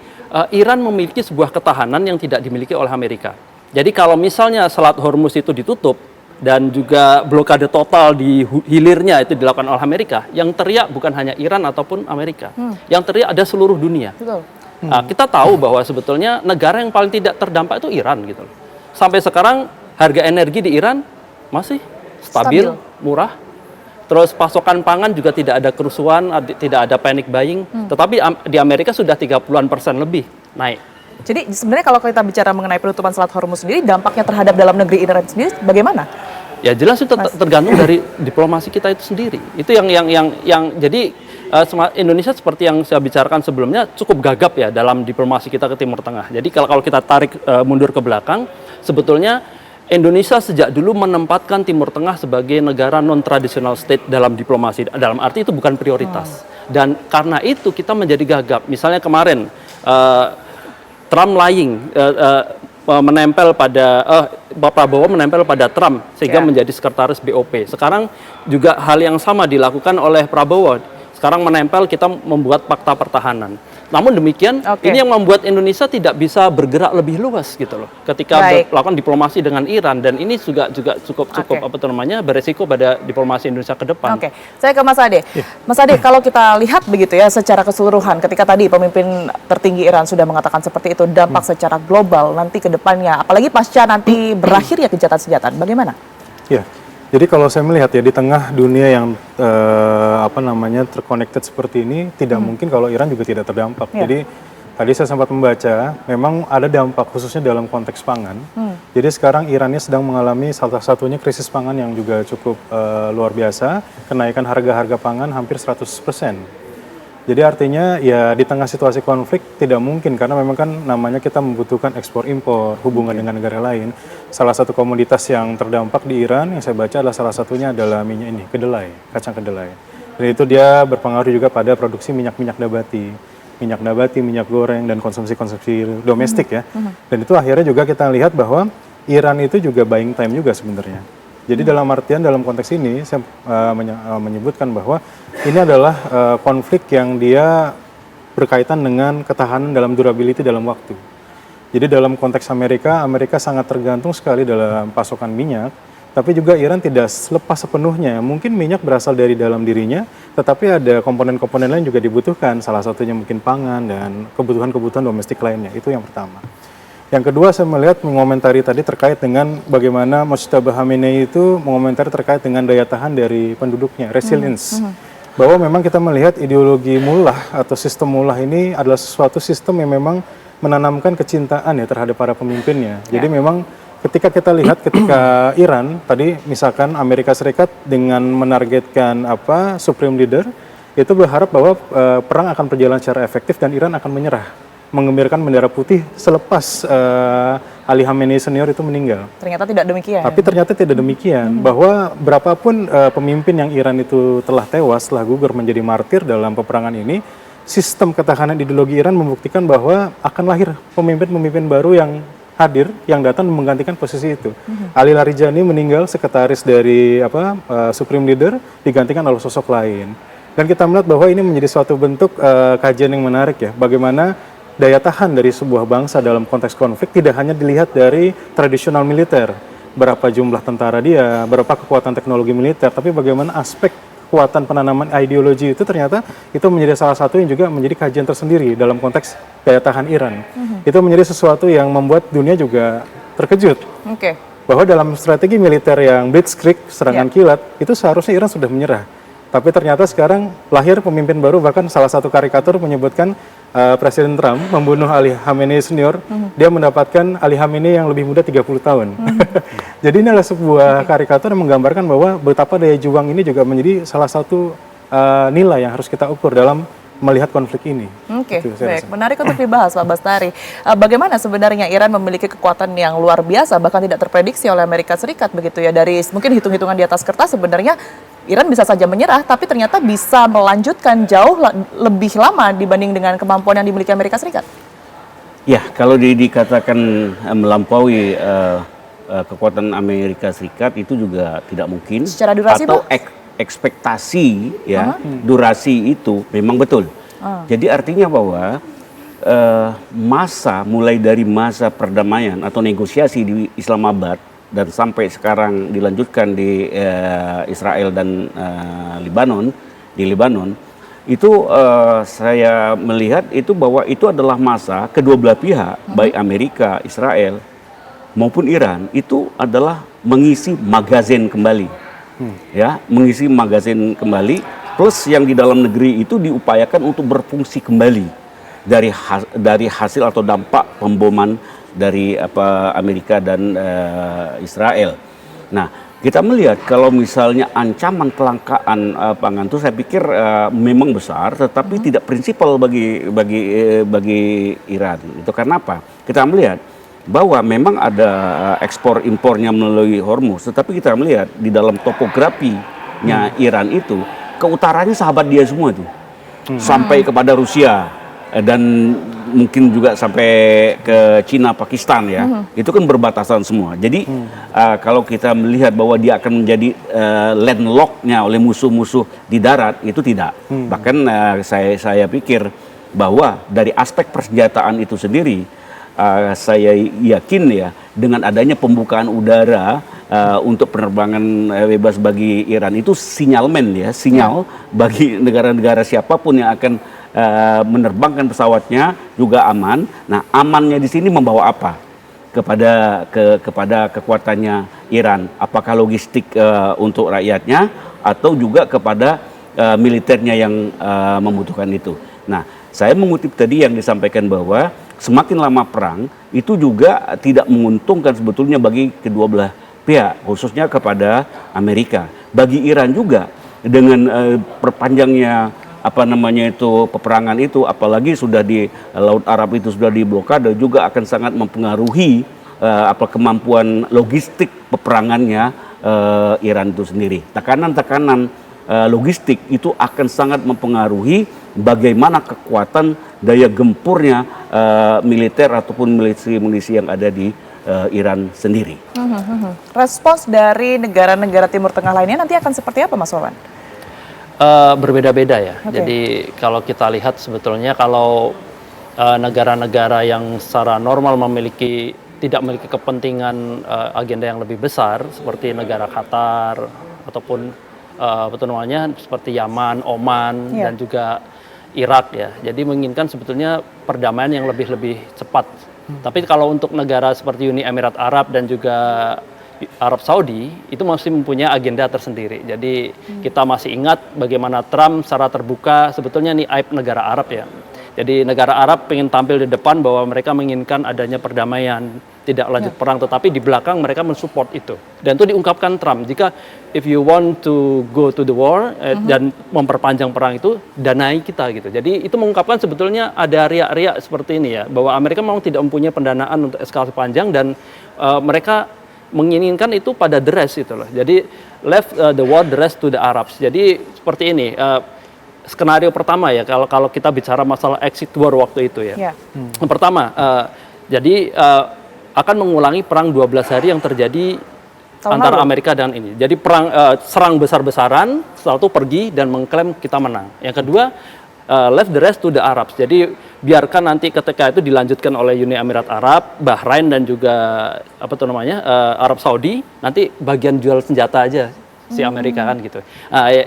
Iran memiliki sebuah ketahanan yang tidak dimiliki oleh Amerika. Jadi kalau misalnya Selat Hormuz itu ditutup dan juga blokade total di hilirnya itu dilakukan oleh Amerika, yang teriak bukan hanya Iran ataupun Amerika, yang teriak ada seluruh dunia. Betul. Kita tahu bahwa sebetulnya negara yang paling tidak terdampak itu Iran gitu loh. Sampai sekarang harga energi di Iran masih stabil, murah. Terus pasokan pangan juga tidak ada kerusuhan, tidak ada panic buying. Tetapi di Amerika sudah 30% lebih naik. Jadi sebenarnya kalau kita bicara mengenai penutupan Selat Hormuz sendiri, dampaknya terhadap dalam negeri Iran sendiri bagaimana? Ya jelas itu tergantung dari diplomasi kita itu sendiri. Itu yang jadi Indonesia seperti yang saya bicarakan sebelumnya cukup gagap ya dalam diplomasi kita ke Timur Tengah. Jadi kalau kita tarik mundur ke belakang, sebetulnya Indonesia sejak dulu menempatkan Timur Tengah sebagai negara non-traditional state dalam diplomasi. Dalam arti itu bukan prioritas. Dan karena itu kita menjadi gagap. Misalnya kemarin Trump lying, menempel pada Pak Prabowo menempel pada Trump sehingga menjadi sekretaris BOP. Sekarang juga hal yang sama dilakukan oleh Prabowo. Sekarang menempel, kita membuat fakta pertahanan. Namun demikian, ini yang membuat Indonesia tidak bisa bergerak lebih luas gitu loh. Ketika melakukan diplomasi dengan Iran, dan ini juga cukup beresiko pada diplomasi Indonesia ke depan. Oke, saya ke Mas Ade. Mas Ade, kalau kita lihat begitu ya secara keseluruhan, ketika tadi pemimpin tertinggi Iran sudah mengatakan seperti itu, dampak secara global nanti ke depannya, apalagi pasca nanti berakhir ya gencatan senjata, bagaimana? Ya. Jadi kalau saya melihat ya di tengah dunia yang terconnected seperti ini, tidak mungkin kalau Iran juga tidak terdampak. Jadi tadi saya sempat membaca, memang ada dampak khususnya dalam konteks pangan. Jadi sekarang Iran ini sedang mengalami salah satunya krisis pangan yang juga cukup luar biasa, kenaikan harga-harga pangan hampir 100%. Jadi artinya ya di tengah situasi konflik tidak mungkin, karena memang kan namanya kita membutuhkan ekspor impor, hubungan dengan negara lain. Salah satu komoditas yang terdampak di Iran yang saya baca adalah salah satunya adalah minyak ini, kedelai, kacang kedelai. Dan itu dia berpengaruh juga pada produksi minyak nabati, minyak goreng dan konsumsi domestik ya. Dan itu akhirnya juga kita lihat bahwa Iran itu juga buying time juga sebenarnya. Jadi dalam artian dalam konteks ini saya menyebutkan bahwa ini adalah konflik yang dia berkaitan dengan ketahanan dalam durability dalam waktu. Jadi dalam konteks Amerika, Amerika sangat tergantung sekali dalam pasokan minyak, tapi juga Iran tidak lepas sepenuhnya. Mungkin minyak berasal dari dalam dirinya, tetapi ada komponen-komponen lain juga dibutuhkan, salah satunya mungkin pangan dan kebutuhan-kebutuhan domestik lainnya, itu yang pertama. Yang kedua, saya melihat mengomentari tadi terkait dengan bagaimana Mojtaba Khamenei itu mengomentari terkait dengan daya tahan dari penduduknya, resilience. Bahwa memang kita melihat ideologi mullah atau sistem mullah ini adalah sesuatu sistem yang memang menanamkan kecintaan ya terhadap para pemimpinnya. Jadi memang ketika kita lihat ketika Iran tadi misalkan Amerika Serikat dengan menargetkan supreme leader itu berharap bahwa perang akan berjalan secara efektif dan Iran akan menyerah, mengembirakan bendera putih selepas Ali Khamenei senior itu meninggal. Ternyata tidak demikian. Tapi ternyata tidak demikian, bahwa berapapun pemimpin yang Iran itu telah tewas, telah gugur menjadi martir dalam peperangan ini, sistem ketahanan ideologi Iran membuktikan bahwa akan lahir pemimpin-pemimpin baru yang hadir, yang datang menggantikan posisi itu. Ali Larijani meninggal, sekretaris dari Supreme Leader, digantikan oleh sosok lain. Dan kita melihat bahwa ini menjadi suatu bentuk kajian yang menarik ya, bagaimana daya tahan dari sebuah bangsa dalam konteks konflik tidak hanya dilihat dari tradisional militer, berapa jumlah tentara dia, berapa kekuatan teknologi militer, tapi bagaimana aspek kekuatan penanaman ideologi itu ternyata itu menjadi salah satu yang juga menjadi kajian tersendiri dalam konteks daya tahan Iran. Itu menjadi sesuatu yang membuat dunia juga terkejut. Bahwa dalam strategi militer yang blitzkrieg, serangan kilat, itu seharusnya Iran sudah menyerah. Tapi ternyata sekarang lahir pemimpin baru, bahkan salah satu karikatur menyebutkan Presiden Trump membunuh Ali Khamenei senior, dia mendapatkan Ali Khamenei yang lebih muda 30 tahun. Jadi ini adalah sebuah karikatur yang menggambarkan bahwa betapa daya juang ini juga menjadi salah satu nilai yang harus kita ukur dalam melihat konflik ini. Baik. Menarik untuk dibahas Pak Bastari. Bagaimana sebenarnya Iran memiliki kekuatan yang luar biasa, bahkan tidak terprediksi oleh Amerika Serikat begitu ya, dari mungkin hitung-hitungan di atas kertas sebenarnya Iran bisa saja menyerah, tapi ternyata bisa melanjutkan jauh lebih lama dibanding dengan kemampuan yang dimiliki Amerika Serikat. Ya, kalau dikatakan melampaui kekuatan Amerika Serikat itu juga tidak mungkin. Secara durasi, atau ekspektasi ya, durasi itu memang betul. Jadi artinya bahwa mulai dari masa perdamaian atau negosiasi di Islamabad dan sampai sekarang dilanjutkan di Israel dan Lebanon, itu saya melihat itu bahwa itu adalah masa kedua belah pihak, baik Amerika, Israel maupun Iran, itu adalah mengisi magazin kembali, ya, mengisi magazin kembali, plus yang di dalam negeri itu diupayakan untuk berfungsi kembali dari hasil atau dampak pemboman dari Amerika dan Israel. Nah, kita melihat kalau misalnya ancaman kelangkaan pangan itu saya pikir memang besar, tetapi tidak prinsipal bagi Iran. Itu karena apa? Kita melihat bahwa memang ada ekspor impornya melalui Hormuz, tetapi kita melihat di dalam topografinya Iran itu ke utaranya sahabat dia semua itu, sampai kepada Rusia dan mungkin juga sampai ke Cina, Pakistan ya, itu kan berbatasan semua. Jadi kalau kita melihat bahwa dia akan menjadi landlocknya oleh musuh-musuh di darat, itu tidak. Bahkan saya pikir bahwa dari aspek persenjataan itu sendiri, saya yakin ya dengan adanya pembukaan udara untuk penerbangan bebas bagi Iran itu sinyal bagi negara-negara siapapun yang akan menerbangkan pesawatnya juga aman. Nah, amannya di sini membawa apa kepada kekuatannya Iran? Apakah logistik untuk rakyatnya atau juga kepada militernya yang membutuhkan itu? Nah, saya mengutip tadi yang disampaikan bahwa semakin lama perang itu juga tidak menguntungkan sebetulnya bagi kedua belah pihak, khususnya kepada Amerika. Bagi Iran juga dengan perpanjangnya peperangan itu, apalagi sudah di Laut Arab itu sudah diblokade, juga akan sangat mempengaruhi kemampuan logistik peperangannya Iran itu sendiri. Tekanan-tekanan logistik itu akan sangat mempengaruhi bagaimana kekuatan daya gempurnya militer ataupun milisi yang ada di Iran sendiri. Respons dari negara-negara Timur Tengah lainnya nanti akan seperti apa, Mas Wawan? Berbeda-beda ya. Jadi kalau kita lihat sebetulnya kalau negara-negara yang secara normal tidak memiliki kepentingan agenda yang lebih besar seperti negara Qatar ataupun seperti Yaman, Oman dan juga Irak ya. Jadi menginginkan sebetulnya perdamaian yang lebih cepat. Tapi kalau untuk negara seperti Uni Emirat Arab dan juga Arab Saudi itu masih mempunyai agenda tersendiri. Jadi kita masih ingat bagaimana Trump secara terbuka sebetulnya ini aib negara Arab ya. Jadi negara Arab ingin tampil di depan bahwa mereka menginginkan adanya perdamaian, tidak lanjut perang, tetapi di belakang mereka mensupport itu. Dan itu diungkapkan Trump, jika if you want to go to the war dan memperpanjang perang itu, danai kita gitu. Jadi itu mengungkapkan sebetulnya ada riak-riak seperti ini ya, bahwa Amerika memang tidak mempunyai pendanaan untuk eskalasi panjang dan mereka menginginkan itu pada the rest itu loh. Jadi left the war the rest to the Arabs. Jadi seperti ini. Skenario pertama ya kalau kita bicara masalah exit war waktu itu ya. Yang pertama, jadi akan mengulangi perang 12 hari yang terjadi antara Amerika dan ini. Jadi perang serang besar-besaran, setelah itu pergi dan mengklaim kita menang. Yang kedua, left the rest to the Arabs. Jadi biarkan nanti ketika itu dilanjutkan oleh Uni Emirat Arab, Bahrain dan juga Arab Saudi, nanti bagian jual senjata aja si Amerika kan gitu.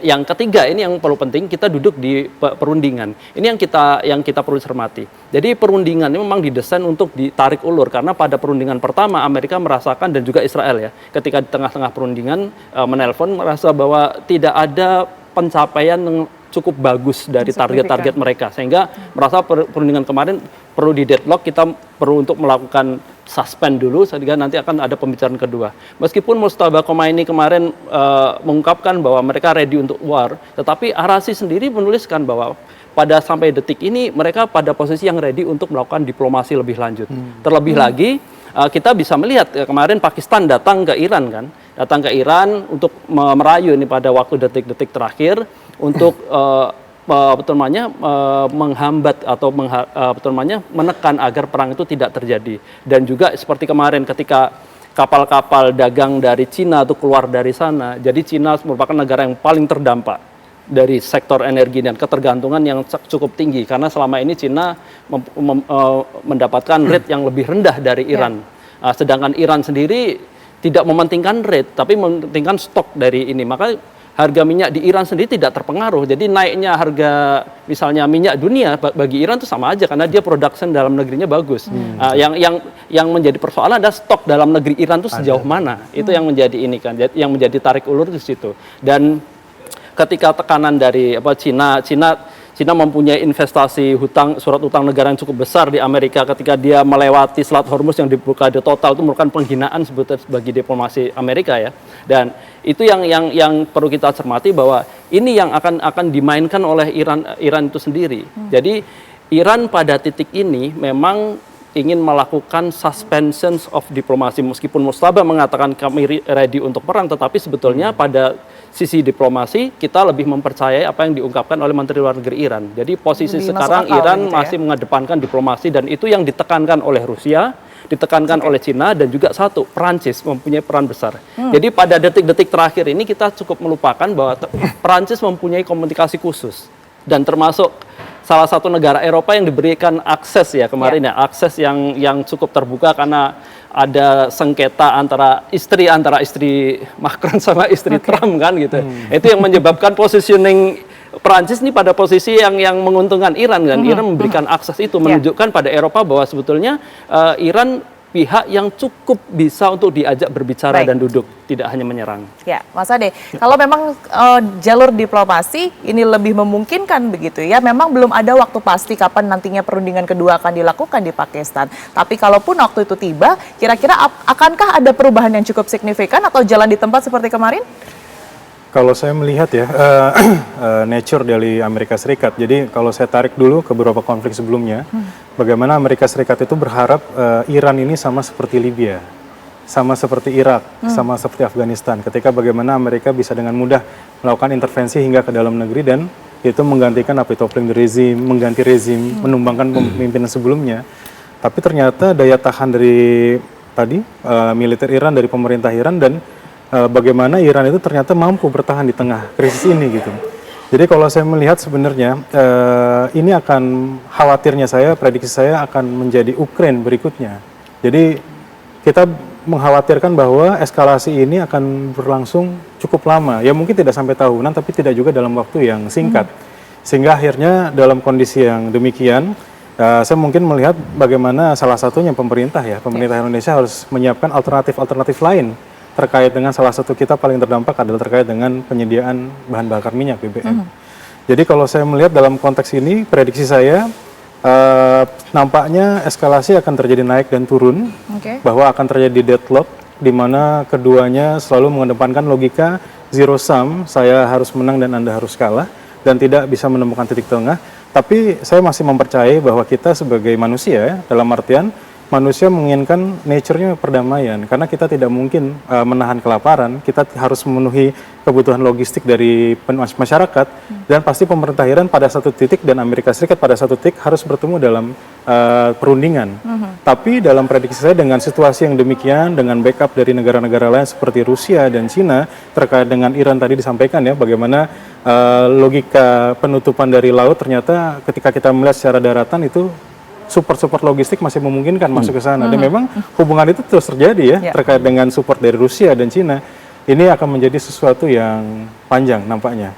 Yang ketiga ini yang perlu penting, kita duduk di perundingan. Ini yang kita perlu cermati. Jadi perundingan ini memang didesain untuk ditarik ulur karena pada perundingan pertama Amerika merasakan dan juga Israel ya, ketika di tengah-tengah perundingan menelpon merasa bahwa tidak ada pencapaian yang cukup bagus dari target-target mereka, sehingga merasa perundingan kemarin perlu di deadlock, kita perlu untuk melakukan suspend dulu sehingga nanti akan ada pembicaraan kedua. Meskipun Mujtaba Khomeini kemarin mengungkapkan bahwa mereka ready untuk war, tetapi Arasi sendiri menuliskan bahwa pada sampai detik ini mereka pada posisi yang ready untuk melakukan diplomasi lebih lanjut. Terlebih lagi kita bisa melihat kemarin Pakistan datang ke Iran kan, untuk merayu ini pada waktu detik-detik terakhir untuk menghambat atau menekan agar perang itu tidak terjadi. Dan juga seperti kemarin ketika kapal-kapal dagang dari Cina itu keluar dari sana, jadi Cina merupakan negara yang paling terdampak dari sektor energi dan ketergantungan yang cukup tinggi karena selama ini Cina mendapatkan rate yang lebih rendah dari Iran. Sedangkan Iran sendiri tidak mementingkan rate tapi mementingkan stok dari ini. Maka harga minyak di Iran sendiri tidak terpengaruh. Jadi naiknya harga misalnya minyak dunia bagi Iran itu sama aja karena dia production dalam negerinya bagus. Yang menjadi persoalan adalah stok dalam negeri Iran itu sejauh mana. Itu yang menjadi ini kan, yang menjadi tarik ulur di situ. Dan ketika tekanan dari Cina mempunyai investasi surat utang negara yang cukup besar di Amerika, ketika dia melewati Selat Hormuz yang diblokade total, itu merupakan penghinaan sebetulnya bagi diplomasi Amerika ya. Dan itu yang perlu kita cermati bahwa ini yang akan dimainkan oleh Iran itu sendiri. Jadi Iran pada titik ini memang ingin melakukan suspension of diplomasi, meskipun Mujtaba mengatakan kami ready untuk perang, tetapi sebetulnya pada sisi diplomasi kita lebih mempercayai apa yang diungkapkan oleh Menteri Luar Negeri Iran. Jadi posisi sekarang Iran masih mengedepankan diplomasi dan itu yang ditekankan oleh Rusia, ditekankan oleh Cina dan juga Perancis mempunyai peran besar. Jadi pada detik-detik terakhir ini kita cukup melupakan bahwa Perancis mempunyai komunikasi khusus dan termasuk salah satu negara Eropa yang diberikan akses ya kemarin akses yang cukup terbuka karena ada sengketa antara istri Macron sama istri Trump kan gitu. Itu yang menyebabkan positioning Perancis ini pada posisi yang menguntungkan Iran kan. Iran memberikan akses itu menunjukkan pada Eropa bahwa sebetulnya Iran pihak yang cukup bisa untuk diajak berbicara dan duduk, tidak hanya menyerang. Ya, Mas Ade, kalau memang jalur diplomasi ini lebih memungkinkan begitu ya, memang belum ada waktu pasti kapan nantinya perundingan kedua akan dilakukan di Pakistan. Tapi kalaupun waktu itu tiba, kira-kira akankah ada perubahan yang cukup signifikan atau jalan di tempat seperti kemarin? Kalau saya melihat ya, nature dari Amerika Serikat, jadi kalau saya tarik dulu ke beberapa konflik sebelumnya, bagaimana Amerika Serikat itu berharap Iran ini sama seperti Libya, sama seperti Irak, sama seperti Afghanistan, ketika bagaimana Amerika bisa dengan mudah melakukan intervensi hingga ke dalam negeri dan itu menggantikan toppling the regime, mengganti rezim, menumbangkan pemimpinan sebelumnya. Tapi ternyata daya tahan dari militer Iran, dari pemerintah Iran dan bagaimana Iran itu ternyata mampu bertahan di tengah krisis ini gitu. Jadi kalau saya melihat sebenarnya ini akan khawatirnya saya, prediksi saya akan menjadi Ukraine berikutnya. Jadi kita mengkhawatirkan bahwa eskalasi ini akan berlangsung cukup lama. Ya mungkin tidak sampai tahunan, tapi tidak juga dalam waktu yang singkat. Sehingga akhirnya dalam kondisi yang demikian, saya mungkin melihat bagaimana salah satunya pemerintah Indonesia harus menyiapkan alternatif lain terkait dengan salah satu kita paling terdampak adalah terkait dengan penyediaan bahan bakar minyak BBM. Jadi kalau saya melihat dalam konteks ini, prediksi saya nampaknya eskalasi akan terjadi naik dan turun, bahwa akan terjadi deadlock di mana keduanya selalu mengedepankan logika zero sum, saya harus menang dan Anda harus kalah, dan tidak bisa menemukan titik tengah. Tapi saya masih mempercayai bahwa kita sebagai manusia, dalam artian manusia menginginkan nature-nya perdamaian, karena kita tidak mungkin menahan kelaparan, kita harus memenuhi kebutuhan logistik dari masyarakat, dan pasti pemerintah Iran pada satu titik dan Amerika Serikat pada satu titik harus bertemu dalam perundingan. Tapi dalam prediksi saya dengan situasi yang demikian, dengan backup dari negara-negara lain seperti Rusia dan Cina, terkait dengan Iran tadi disampaikan ya, bagaimana logika penutupan dari laut ternyata ketika kita melihat secara daratan itu support logistik masih memungkinkan masuk ke sana. Dan memang hubungan itu terus terjadi ya, terkait dengan support dari Rusia dan Cina. Ini akan menjadi sesuatu yang panjang nampaknya.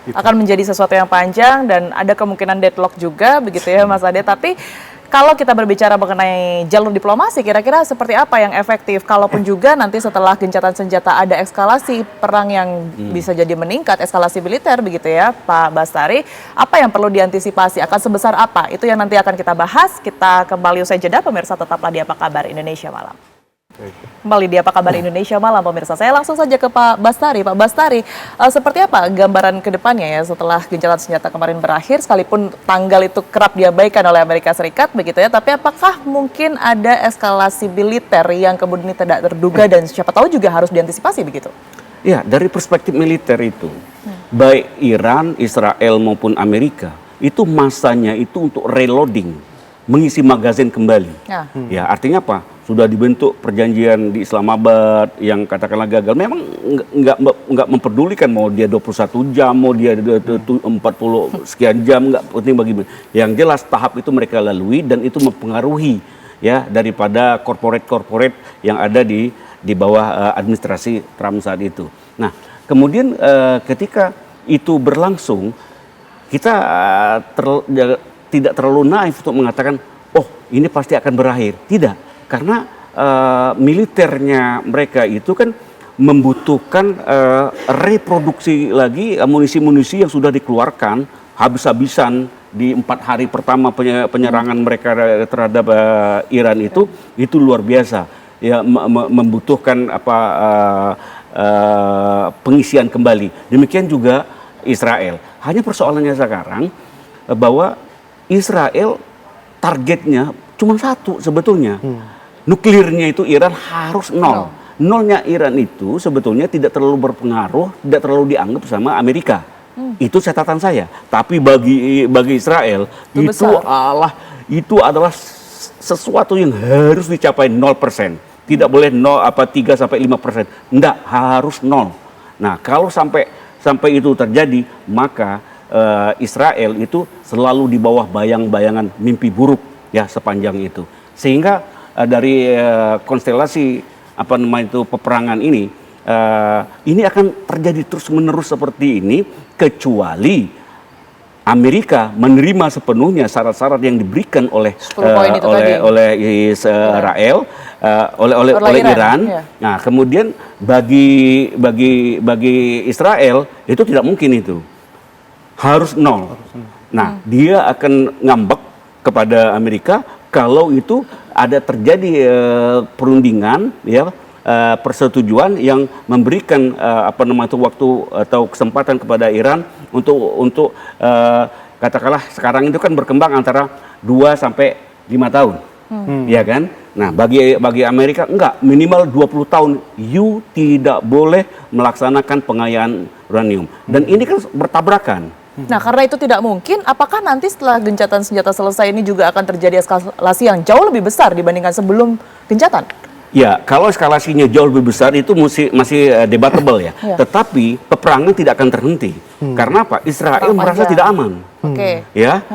Gitu. Akan menjadi sesuatu yang panjang dan ada kemungkinan deadlock juga begitu ya Mas Ade. Tapi kalau kita berbicara mengenai jalur diplomasi, kira-kira seperti apa yang efektif? Kalaupun juga nanti setelah gencatan senjata ada eskalasi perang yang bisa jadi meningkat, eskalasi militer begitu ya Pak Bastari, apa yang perlu diantisipasi? Akan sebesar apa? Itu yang nanti akan kita bahas. Kita kembali usai jeda, pemirsa tetaplah di Apa Kabar Indonesia Malam. Kembali di Apa Kabar Indonesia Malam, pemirsa. Saya langsung saja ke Pak Bastari. Pak Bastari, seperti apa gambaran ke depannya ya setelah gencatan senjata kemarin berakhir, sekalipun tanggal itu kerap diabaikan oleh Amerika Serikat begitu ya, tapi apakah mungkin ada eskalasi militer yang kemudian tidak terduga dan siapa tahu juga harus diantisipasi begitu? Ya, dari perspektif militer itu, baik Iran, Israel maupun Amerika, itu masanya itu untuk reloading, mengisi magazin kembali. Ya, artinya apa? Sudah dibentuk perjanjian di Islamabad yang katakanlah gagal. Memang nggak memperdulikan mau dia 21 jam, mau dia 40 sekian jam, nggak penting bagaimana. Yang jelas tahap itu mereka lalui dan itu mempengaruhi ya daripada korporat yang ada di bawah administrasi Trump saat itu. Nah, kemudian ketika itu berlangsung, kita tidak terlalu naif untuk mengatakan, oh ini pasti akan berakhir. Tidak. Karena militernya mereka itu kan membutuhkan reproduksi lagi amunisi-amunisi yang sudah dikeluarkan habis-habisan di 4 hari pertama penyerangan mereka terhadap Iran itu luar biasa. Ya, membutuhkan pengisian kembali. Demikian juga Israel. Hanya persoalannya sekarang bahwa Israel targetnya cuma satu sebetulnya. Nuklirnya itu Iran harus nol. Nolnya Iran itu sebetulnya tidak terlalu berpengaruh, tidak terlalu dianggap sama Amerika. Itu catatan saya. Tapi bagi Israel itu adalah sesuatu yang harus dicapai 0%. Tidak boleh 3 sampai 5%. Enggak, harus 0. Nah, kalau sampai itu terjadi, maka Israel itu selalu di bawah bayang-bayangan mimpi buruk ya sepanjang itu. Sehingga dari konstelasi peperangan ini akan terjadi terus-menerus seperti ini kecuali Amerika menerima sepenuhnya syarat-syarat yang diberikan oleh Israel, oleh Iran. Ya. Nah, kemudian bagi Israel itu tidak mungkin itu. Harus 0. Nah, dia akan ngambek kepada Amerika kalau itu ada terjadi perundingan ya persetujuan yang memberikan waktu atau kesempatan kepada Iran untuk katakanlah sekarang itu kan berkembang antara 2 sampai 5 tahun. Ya kan? Nah, bagi Amerika enggak, minimal 20 tahun you tidak boleh melaksanakan pengayaan uranium. Dan ini kan bertabrakan. Nah, karena itu tidak mungkin, apakah nanti setelah gencatan senjata selesai ini juga akan terjadi eskalasi yang jauh lebih besar dibandingkan sebelum gencatan? Ya, kalau eskalasinya jauh lebih besar itu masih debatable ya. Tetapi peperangan tidak akan terhenti. Karena apa? Israel Perang merasa panjang. tidak aman. Oke. Ya,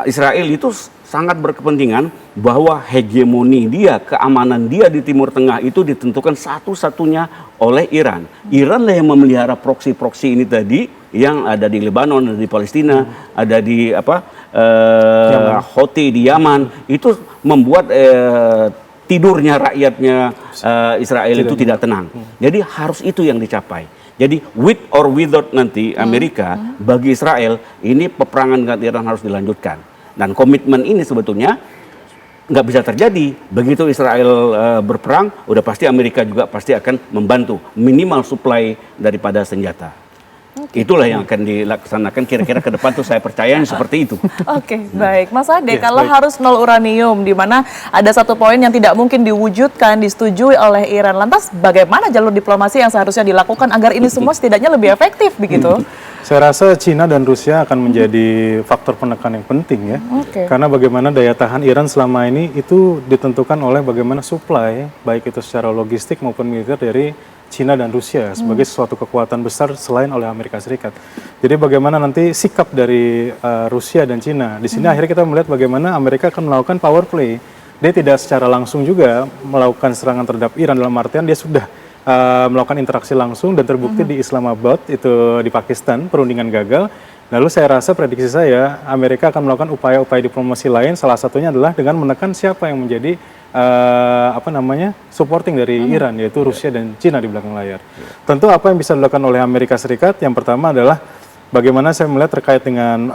Israel itu sangat berkepentingan bahwa hegemoni dia, keamanan dia di Timur Tengah itu ditentukan satu-satunya oleh Iran. Iran lah yang memelihara proksi-proksi ini tadi yang ada di Lebanon, ada di Palestina, ada di Houthi di Yaman. Itu membuat tidurnya rakyatnya Israel itu tidak tenang. Jadi harus itu yang dicapai. Jadi with or without nanti Amerika bagi Israel ini peperangan dengan Iran harus dilanjutkan. Dan komitmen ini sebetulnya nggak bisa terjadi begitu Israel berperang, udah pasti Amerika juga pasti akan membantu minimal supply daripada senjata. Itulah yang akan dilaksanakan kira-kira ke depan tuh saya percaya seperti itu. Oke, baik. Mas Ade, kalau harus nol uranium, di mana ada satu poin yang tidak mungkin diwujudkan, disetujui oleh Iran. Lantas bagaimana jalur diplomasi yang seharusnya dilakukan agar ini semua setidaknya lebih efektif begitu? Saya rasa Cina dan Rusia akan menjadi faktor penekan yang penting ya. Karena bagaimana daya tahan Iran selama ini itu ditentukan oleh bagaimana supply, baik itu secara logistik maupun militer dari Cina dan Rusia sebagai suatu kekuatan besar selain oleh Amerika Serikat. Jadi bagaimana nanti sikap dari Rusia dan Cina. Di sini akhirnya kita melihat bagaimana Amerika akan melakukan power play. Dia tidak secara langsung juga melakukan serangan terhadap Iran, dalam artian dia sudah melakukan interaksi langsung dan terbukti di Islamabad, itu di Pakistan, perundingan gagal. Lalu saya rasa prediksi saya Amerika akan melakukan upaya-upaya diplomasi lain, salah satunya adalah dengan menekan siapa yang menjadi supporting dari Iran, yaitu Rusia dan Cina di belakang layar. Tentu apa yang bisa dilakukan oleh Amerika Serikat, yang pertama adalah bagaimana saya melihat terkait dengan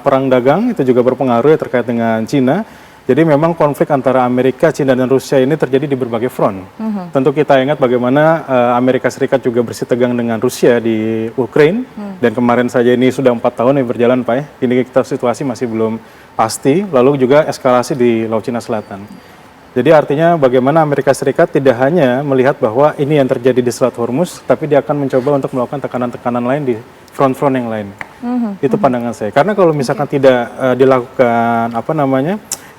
perang dagang itu juga berpengaruh ya terkait dengan Cina. Jadi memang konflik antara Amerika, Cina dan Rusia ini terjadi di berbagai front. Tentu kita ingat bagaimana Amerika Serikat juga bersih tegang dengan Rusia di Ukraina, dan kemarin saja ini sudah 4 tahun yang berjalan Pak ya. Ini kita situasi masih belum pasti, lalu juga eskalasi di Laut Cina Selatan. Jadi artinya bagaimana Amerika Serikat tidak hanya melihat bahwa ini yang terjadi di Selat Hormuz, tapi dia akan mencoba untuk melakukan tekanan-tekanan lain di front-front yang lain. Itu pandangan saya. Karena kalau misalkan tidak dilakukan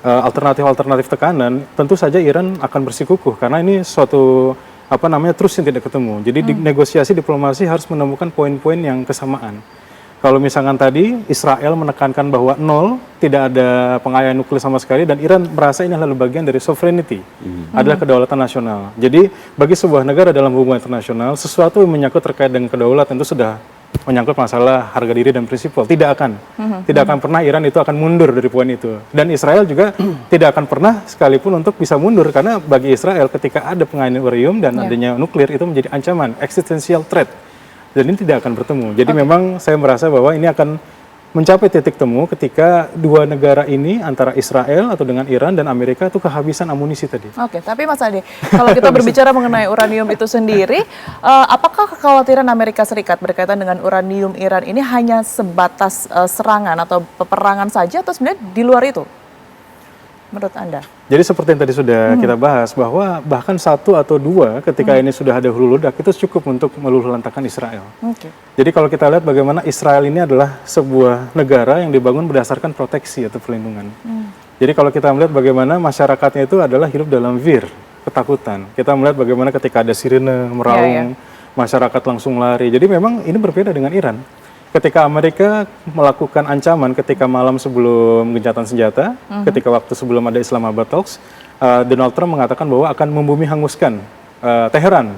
alternatif tekanan, tentu saja Iran akan bersikukuh karena ini suatu terus yang tidak ketemu. Jadi di negosiasi diplomasi harus menemukan poin-poin yang kesamaan. Kalau misalkan tadi Israel menekankan bahwa tidak ada pengayaan nuklir sama sekali, dan Iran merasa ini adalah bagian dari sovereignty, adalah kedaulatan nasional. Jadi bagi sebuah negara dalam hubungan internasional, sesuatu yang menyangkut terkait dengan kedaulatan itu sudah menyangkut masalah harga diri dan prinsipal. Tidak akan pernah Iran itu akan mundur dari poin itu. Dan Israel juga tidak akan pernah sekalipun untuk bisa mundur, karena bagi Israel ketika ada pengayaan uranium dan adanya nuklir itu menjadi ancaman, existential threat. Dan ini tidak akan bertemu. Jadi memang saya merasa bahwa ini akan mencapai titik temu ketika dua negara ini antara Israel atau dengan Iran dan Amerika itu kehabisan amunisi tadi. Oke, tapi Mas Ade, kalau kita berbicara mengenai uranium itu sendiri, apakah kekhawatiran Amerika Serikat berkaitan dengan uranium Iran ini hanya sebatas serangan atau peperangan saja, atau sebenarnya di luar itu? Menurut Anda? Jadi seperti yang tadi sudah kita bahas, bahwa bahkan 1 atau 2 ketika ini sudah ada hulu ledak itu cukup untuk meluluh lantakan Israel. Jadi kalau kita lihat bagaimana Israel ini adalah sebuah negara yang dibangun berdasarkan proteksi atau perlindungan. Jadi kalau kita melihat bagaimana masyarakatnya itu adalah hidup dalam ketakutan. Kita melihat bagaimana ketika ada sirene meraung, masyarakat langsung lari. Jadi memang ini berbeda dengan Iran. Ketika Amerika melakukan ancaman ketika malam sebelum gencatan senjata, ketika waktu sebelum ada Islamabad Talks, Donald Trump mengatakan bahwa akan membumi hanguskan Teheran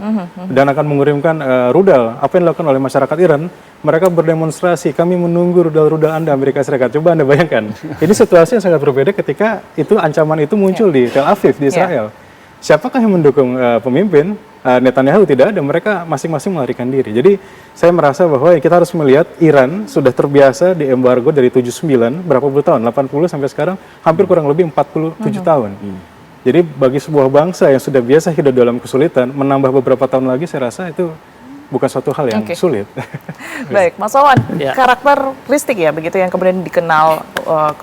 dan akan mengirimkan rudal. Apa yang dilakukan oleh masyarakat Iran? Mereka berdemonstrasi, kami menunggu rudal-rudal Anda Amerika Serikat. Coba Anda bayangkan, ini situasi yang sangat berbeda ketika itu ancaman itu muncul di Tel Aviv, di Israel. Siapakah yang mendukung pemimpin? Netanyahu tidak ada, mereka masing-masing melarikan diri. Jadi saya merasa bahwa kita harus melihat Iran sudah terbiasa di embargo dari 79, berapa puluh tahun, 80 sampai sekarang hampir kurang lebih 47 tahun. Jadi bagi sebuah bangsa yang sudah biasa hidup dalam kesulitan, menambah beberapa tahun lagi saya rasa itu bukan suatu hal yang sulit. Baik, Mas Wawan, karakteristik ya begitu yang kemudian dikenal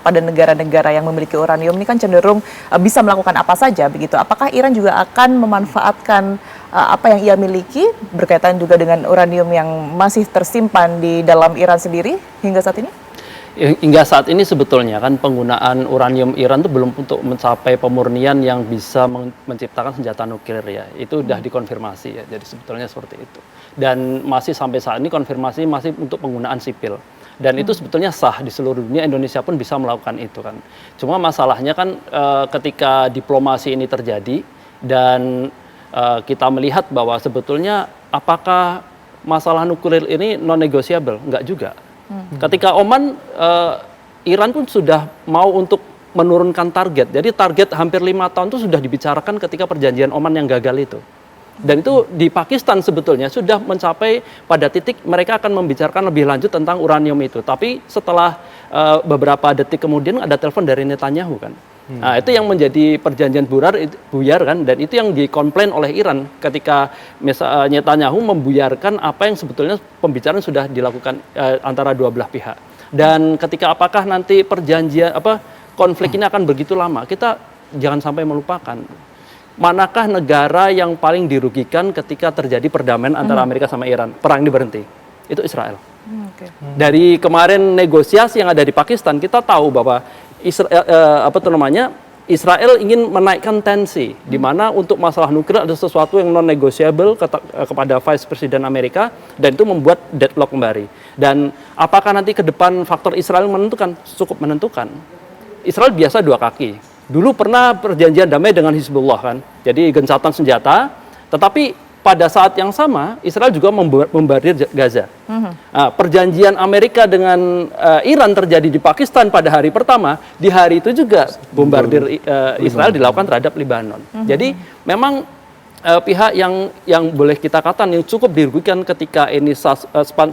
kepada negara-negara yang memiliki uranium ini kan cenderung bisa melakukan apa saja begitu. Apakah Iran juga akan memanfaatkan apa yang ia miliki berkaitan juga dengan uranium yang masih tersimpan di dalam Iran sendiri hingga saat ini? Hingga saat ini sebetulnya kan penggunaan uranium Iran itu belum untuk mencapai pemurnian yang bisa menciptakan senjata nuklir ya. Itu sudah dikonfirmasi ya. Jadi sebetulnya seperti itu. Dan masih sampai saat ini konfirmasi masih untuk penggunaan sipil. Dan itu sebetulnya sah di seluruh dunia, Indonesia pun bisa melakukan itu kan. Cuma masalahnya kan ketika diplomasi ini terjadi dan kita melihat bahwa sebetulnya apakah masalah nuklir ini non-negotiable? Enggak juga. Ketika Oman, Iran pun sudah mau untuk menurunkan target. Jadi target hampir 5 tahun itu sudah dibicarakan ketika perjanjian Oman yang gagal itu. Dan itu di Pakistan sebetulnya sudah mencapai pada titik mereka akan membicarakan lebih lanjut tentang uranium itu. Tapi setelah beberapa detik kemudian ada telepon dari Netanyahu kan. Nah, itu yang menjadi perjanjian buyar kan, dan itu yang dikomplain oleh Iran ketika misalnya Netanyahu membuyarkan apa yang sebetulnya pembicaraan sudah dilakukan antara dua belah pihak. Dan ketika apakah nanti perjanjian konflik ini akan begitu lama, kita jangan sampai melupakan manakah negara yang paling dirugikan ketika terjadi perdamaian antara Amerika sama Iran, perang ini berhenti, itu Israel. Dari kemarin negosiasi yang ada di Pakistan, kita tahu bahwa Israel ingin menaikkan tensi, di mana untuk masalah nuklir ada sesuatu yang non negotiable kepada Vice President Amerika, dan itu membuat deadlock kembali. Dan apakah nanti ke depan faktor Israel menentukan? Cukup menentukan. Israel biasa dua kaki. Dulu pernah perjanjian damai dengan Hizbullah kan, jadi gencatan senjata, tetapi pada saat yang sama Israel juga membombardir Gaza. Nah, perjanjian Amerika dengan Iran terjadi di Pakistan pada hari pertama, di hari itu juga bombardir Israel dilakukan terhadap Lebanon. Jadi memang pihak yang boleh kita katakan yang cukup dirugikan ketika ini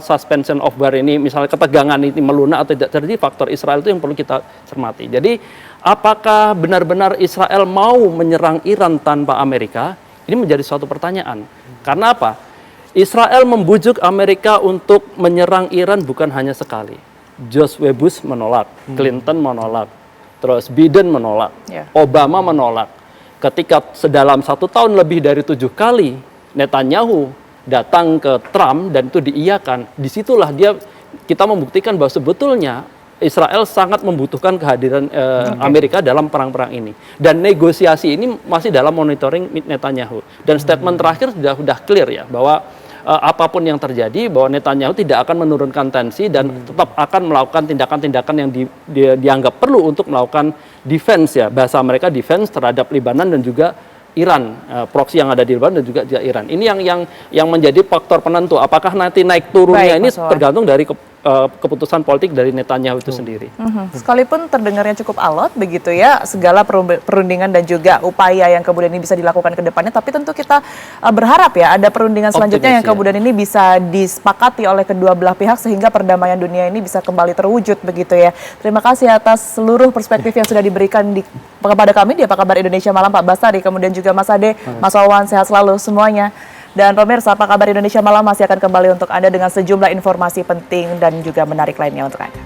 suspension of war ini, misalnya ketegangan ini melunak atau tidak terjadi, faktor Israel itu yang perlu kita cermati. Jadi apakah benar-benar Israel mau menyerang Iran tanpa Amerika? Ini menjadi suatu pertanyaan. Karena apa? Israel membujuk Amerika untuk menyerang Iran bukan hanya sekali. George W. Bush menolak, Clinton menolak, terus Biden menolak, Obama menolak. Ketika sedalam 1 tahun lebih dari 7 kali Netanyahu datang ke Trump dan itu diiyakan, disitulah kita membuktikan bahwa sebetulnya Israel sangat membutuhkan kehadiran Amerika dalam perang-perang ini. Dan negosiasi ini masih dalam monitoring Netanyahu. Dan statement terakhir sudah clear ya, bahwa apapun yang terjadi, bahwa Netanyahu tidak akan menurunkan tensi dan tetap akan melakukan tindakan-tindakan yang dianggap perlu untuk melakukan defense ya. Bahasa mereka defense terhadap Lebanon dan juga Iran, proksi yang ada di Lebanon dan juga Iran. Ini yang menjadi faktor penentu. Apakah nanti naik turunnya ini tergantung dari keputusan politik dari Netanyahu itu sendiri. Sekalipun terdengarnya cukup alot begitu ya, segala perundingan dan juga upaya yang kemudian ini bisa dilakukan ke depannya, tapi tentu kita berharap ya ada perundingan selanjutnya yang kemudian ini bisa disepakati oleh kedua belah pihak sehingga perdamaian dunia ini bisa kembali terwujud begitu ya. Terima kasih atas seluruh perspektif yang sudah diberikan kepada kami di Apa Kabar Indonesia Malam, Pak Bastari, kemudian juga Mas Ade, Mas Wawan, sehat selalu semuanya. Dan pemirsa, Apa Kabar Indonesia Malam masih akan kembali untuk Anda dengan sejumlah informasi penting dan juga menarik lainnya untuk Anda.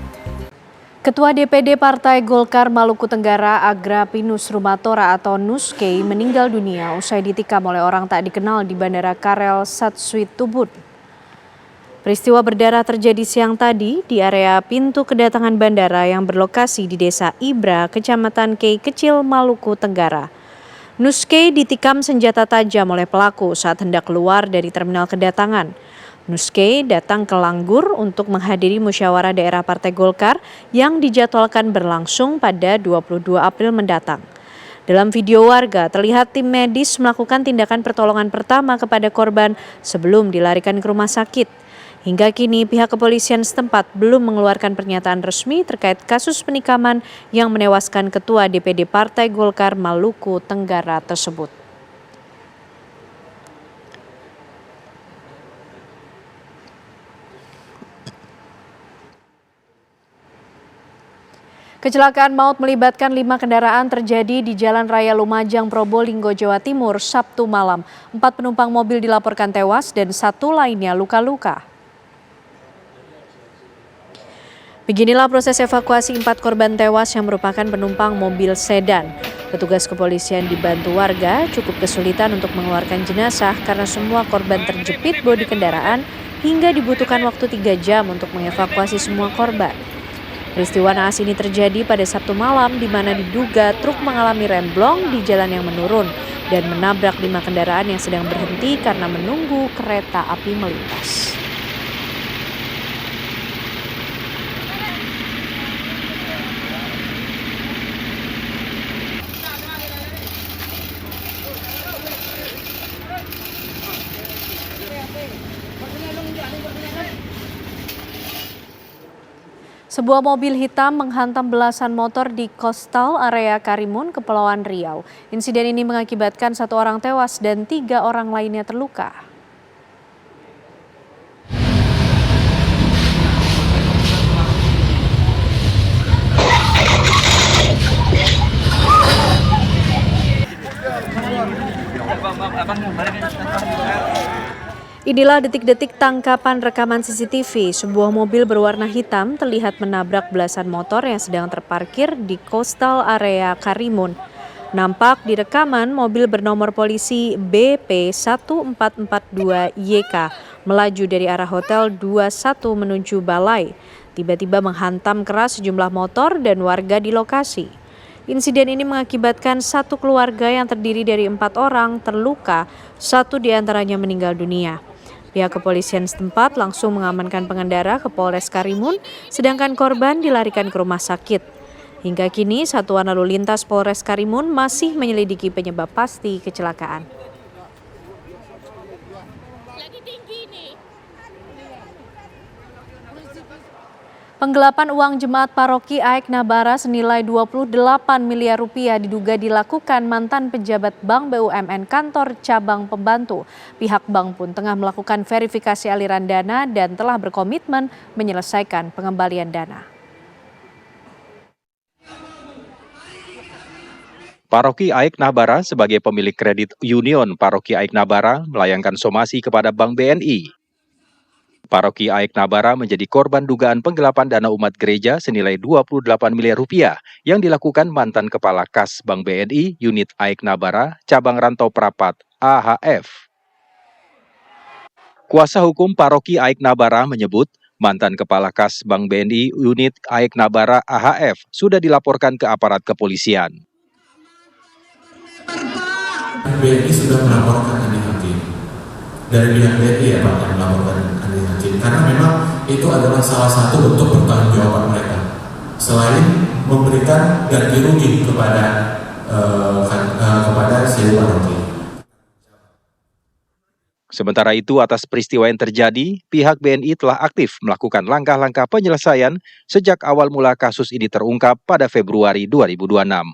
Ketua DPD Partai Golkar Maluku Tenggara Agrapinus Rumatora atau Nuskei meninggal dunia usai ditikam oleh orang tak dikenal di Bandara Karel Satsuit Tubun. Peristiwa berdarah terjadi siang tadi di area pintu kedatangan bandara yang berlokasi di Desa Ibra, Kecamatan Kei Kecil, Maluku Tenggara. Nuskei ditikam senjata tajam oleh pelaku saat hendak keluar dari terminal kedatangan. Nuskei datang ke Langgur untuk menghadiri musyawarah daerah Partai Golkar yang dijadwalkan berlangsung pada 22 April mendatang. Dalam video warga, terlihat tim medis melakukan tindakan pertolongan pertama kepada korban sebelum dilarikan ke rumah sakit. Hingga kini pihak kepolisian setempat belum mengeluarkan pernyataan resmi terkait kasus penikaman yang menewaskan Ketua DPD Partai Golkar Maluku Tenggara tersebut. Kecelakaan maut melibatkan 5 kendaraan terjadi di Jalan Raya Lumajang, Probolinggo, Jawa Timur, Sabtu malam. 4 penumpang mobil dilaporkan tewas dan 1 lainnya luka-luka. Beginilah proses evakuasi 4 korban tewas yang merupakan penumpang mobil sedan. Petugas kepolisian dibantu warga cukup kesulitan untuk mengeluarkan jenazah karena semua korban terjepit bodi kendaraan hingga dibutuhkan waktu 3 jam untuk mengevakuasi semua korban. Peristiwa naas ini terjadi pada Sabtu malam di mana diduga truk mengalami remblong di jalan yang menurun dan menabrak 5 kendaraan yang sedang berhenti karena menunggu kereta api melintas. Sebuah mobil hitam menghantam belasan motor di Coastal area Karimun, Kepulauan Riau. Insiden ini mengakibatkan 1 orang tewas dan 3 orang lainnya terluka. Inilah detik-detik tangkapan rekaman CCTV. Sebuah mobil berwarna hitam terlihat menabrak belasan motor yang sedang terparkir di Coastal area Karimun. Nampak di rekaman mobil bernomor polisi BP1442YK melaju dari arah Hotel 21 menuju Balai. Tiba-tiba menghantam keras sejumlah motor dan warga di lokasi. Insiden ini mengakibatkan 1 keluarga yang terdiri dari 4 orang terluka, 1 diantaranya meninggal dunia. Pihak kepolisian setempat langsung mengamankan pengendara ke Polres Karimun, sedangkan korban dilarikan ke rumah sakit. Hingga kini, Satuan Lalu Lintas Polres Karimun masih menyelidiki penyebab pasti kecelakaan. Penggelapan uang jemaat paroki Aek Nabara senilai 28 miliar rupiah diduga dilakukan mantan pejabat Bank BUMN kantor cabang pembantu. Pihak bank pun tengah melakukan verifikasi aliran dana dan telah berkomitmen menyelesaikan pengembalian dana. Paroki Aek Nabara sebagai pemilik kredit Union Paroki Aek Nabara melayangkan somasi kepada Bank BNI. Paroki Aek Nabara menjadi korban dugaan penggelapan dana umat gereja senilai 28 miliar rupiah yang dilakukan mantan Kepala Kas Bank BNI Unit Aek Nabara Cabang Rantau Prapat AHF. Kuasa hukum Paroki Aek Nabara menyebut mantan Kepala Kas Bank BNI Unit Aek Nabara AHF sudah dilaporkan ke aparat kepolisian. BNI sudah melaporkan Andi Hakim. Dari pihak BNI ya Pak yang melaporkan Andi Hakim. Karena memang itu adalah salah satu bentuk pertanggungjawaban mereka. Selain memberikan ganti rugi kepada sewa paroki. Sementara itu, atas peristiwa yang terjadi, pihak BNI telah aktif melakukan langkah-langkah penyelesaian sejak awal mula kasus ini terungkap pada Februari 2026.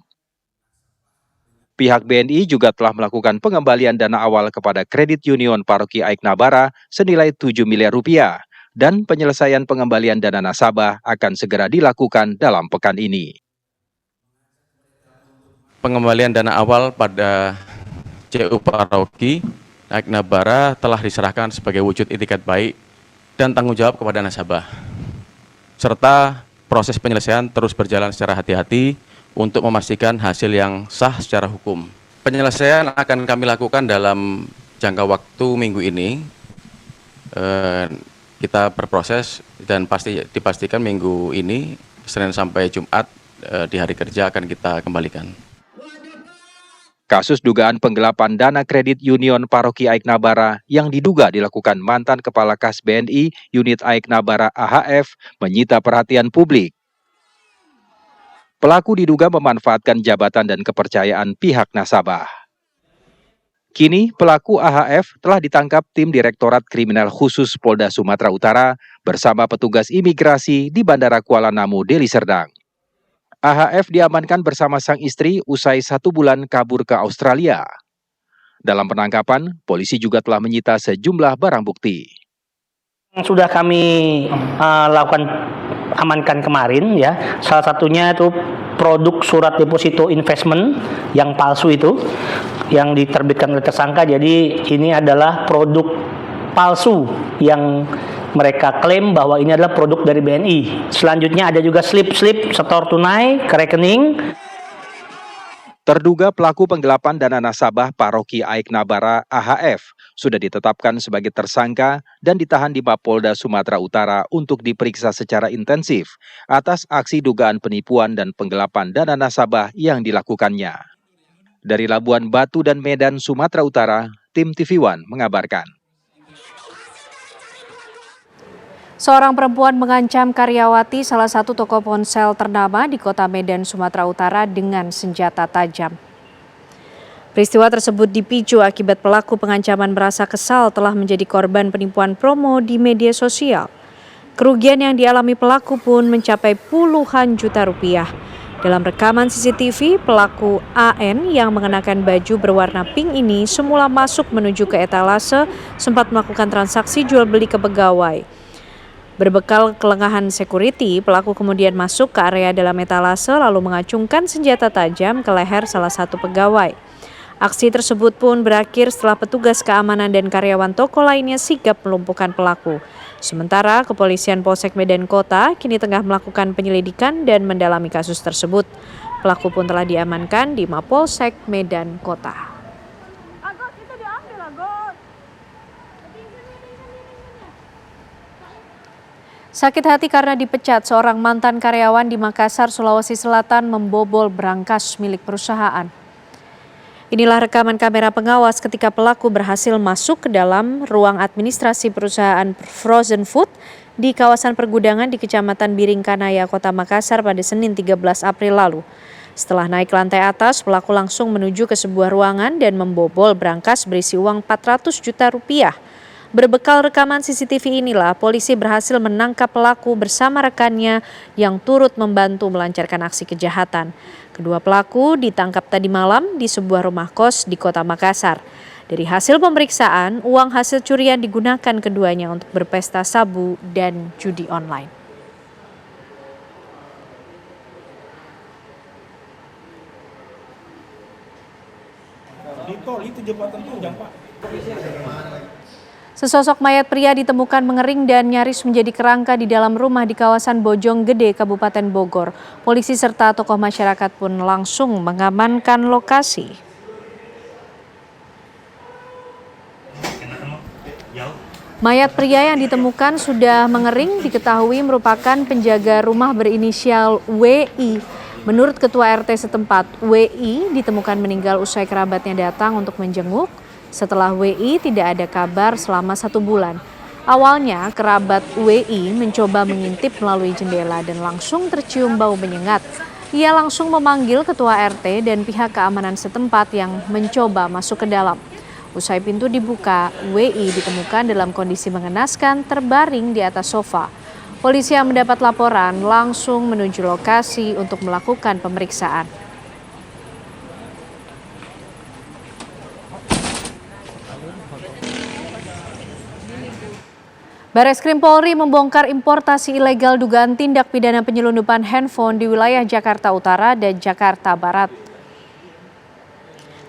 Pihak BNI juga telah melakukan pengembalian dana awal kepada kredit Union Paroki Aek Nabara senilai 7 miliar rupiah dan penyelesaian pengembalian dana nasabah akan segera dilakukan dalam pekan ini. Pengembalian dana awal pada CU Paroki Aek Nabara telah diserahkan sebagai wujud itikat baik dan tanggung jawab kepada nasabah. Serta proses penyelesaian terus berjalan secara hati-hati untuk memastikan hasil yang sah secara hukum. Penyelesaian akan kami lakukan dalam jangka waktu minggu ini. Kita berproses dan dipastikan minggu ini, Senin sampai Jumat, di hari kerja akan kita kembalikan. Kasus dugaan penggelapan dana kredit Union Paroki Aek Nabara yang diduga dilakukan mantan Kepala Kas BNI Unit Aek Nabara AHF menyita perhatian publik. Pelaku diduga memanfaatkan jabatan dan kepercayaan pihak nasabah. Kini, pelaku AHF telah ditangkap tim Direktorat Kriminal Khusus Polda Sumatera Utara bersama petugas imigrasi di Bandara Kuala Namu, Deli Serdang. AHF diamankan bersama sang istri usai 1 bulan kabur ke Australia. Dalam penangkapan, polisi juga telah menyita sejumlah barang bukti. Sudah kami lakukan amankan kemarin ya, salah satunya itu produk surat deposito investment yang palsu itu yang diterbitkan oleh tersangka. Jadi ini adalah produk palsu yang mereka klaim bahwa ini adalah produk dari BNI. Selanjutnya ada juga slip-slip setor tunai ke rekening. Terduga pelaku penggelapan dana nasabah Paroki Aik Nabara AHF sudah ditetapkan sebagai tersangka dan ditahan di Mapolda Sumatera Utara untuk diperiksa secara intensif atas aksi dugaan penipuan dan penggelapan dana nasabah yang dilakukannya. Dari Labuan Batu dan Medan, Sumatera Utara, tim TV One mengabarkan. Seorang perempuan mengancam karyawati salah satu toko ponsel ternama di kota Medan, Sumatera Utara dengan senjata tajam. Peristiwa tersebut dipicu akibat pelaku pengancaman merasa kesal telah menjadi korban penipuan promo di media sosial. Kerugian yang dialami pelaku pun mencapai puluhan juta rupiah. Dalam rekaman CCTV, pelaku AN yang mengenakan baju berwarna pink ini semula masuk menuju ke etalase, sempat melakukan transaksi jual beli ke pegawai. Berbekal kelengahan security, pelaku kemudian masuk ke area dalam etalase lalu mengacungkan senjata tajam ke leher salah satu pegawai. Aksi tersebut pun berakhir setelah petugas keamanan dan karyawan toko lainnya sigap melumpuhkan pelaku. Sementara kepolisian Polsek Medan Kota kini tengah melakukan penyelidikan dan mendalami kasus tersebut. Pelaku pun telah diamankan di Mapolsek Medan Kota. Sakit hati karena dipecat, seorang mantan karyawan di Makassar, Sulawesi Selatan membobol berangkas milik perusahaan. Inilah rekaman kamera pengawas ketika pelaku berhasil masuk ke dalam ruang administrasi perusahaan frozen food di kawasan pergudangan di Kecamatan Biringkanaya, Kota Makassar pada Senin 13 April lalu. Setelah naik ke lantai atas, pelaku langsung menuju ke sebuah ruangan dan membobol berangkas berisi uang 400 juta rupiah. Berbekal rekaman CCTV inilah polisi berhasil menangkap pelaku bersama rekannya yang turut membantu melancarkan aksi kejahatan. Kedua pelaku ditangkap tadi malam di sebuah rumah kos di Kota Makassar. Dari hasil pemeriksaan, uang hasil curian digunakan keduanya untuk berpesta sabu dan judi online. Di tol itu jembatan Tunjang, Pak. Sesosok mayat pria ditemukan mengering dan nyaris menjadi kerangka di dalam rumah di kawasan Bojonggede, Kabupaten Bogor. Polisi serta tokoh masyarakat pun langsung mengamankan lokasi. Mayat pria yang ditemukan sudah mengering diketahui merupakan penjaga rumah berinisial WI. Menurut Ketua RT setempat, WI ditemukan meninggal usai kerabatnya datang untuk menjenguk. Setelah WI tidak ada kabar selama 1 bulan. Awalnya kerabat WI mencoba mengintip melalui jendela dan langsung tercium bau menyengat. Ia langsung memanggil Ketua RT dan pihak keamanan setempat yang mencoba masuk ke dalam. Usai pintu dibuka, WI ditemukan dalam kondisi mengenaskan terbaring di atas sofa. Polisi yang mendapat laporan langsung menuju lokasi untuk melakukan pemeriksaan. Bareskrim Polri membongkar importasi ilegal dugaan tindak pidana penyelundupan handphone di wilayah Jakarta Utara dan Jakarta Barat.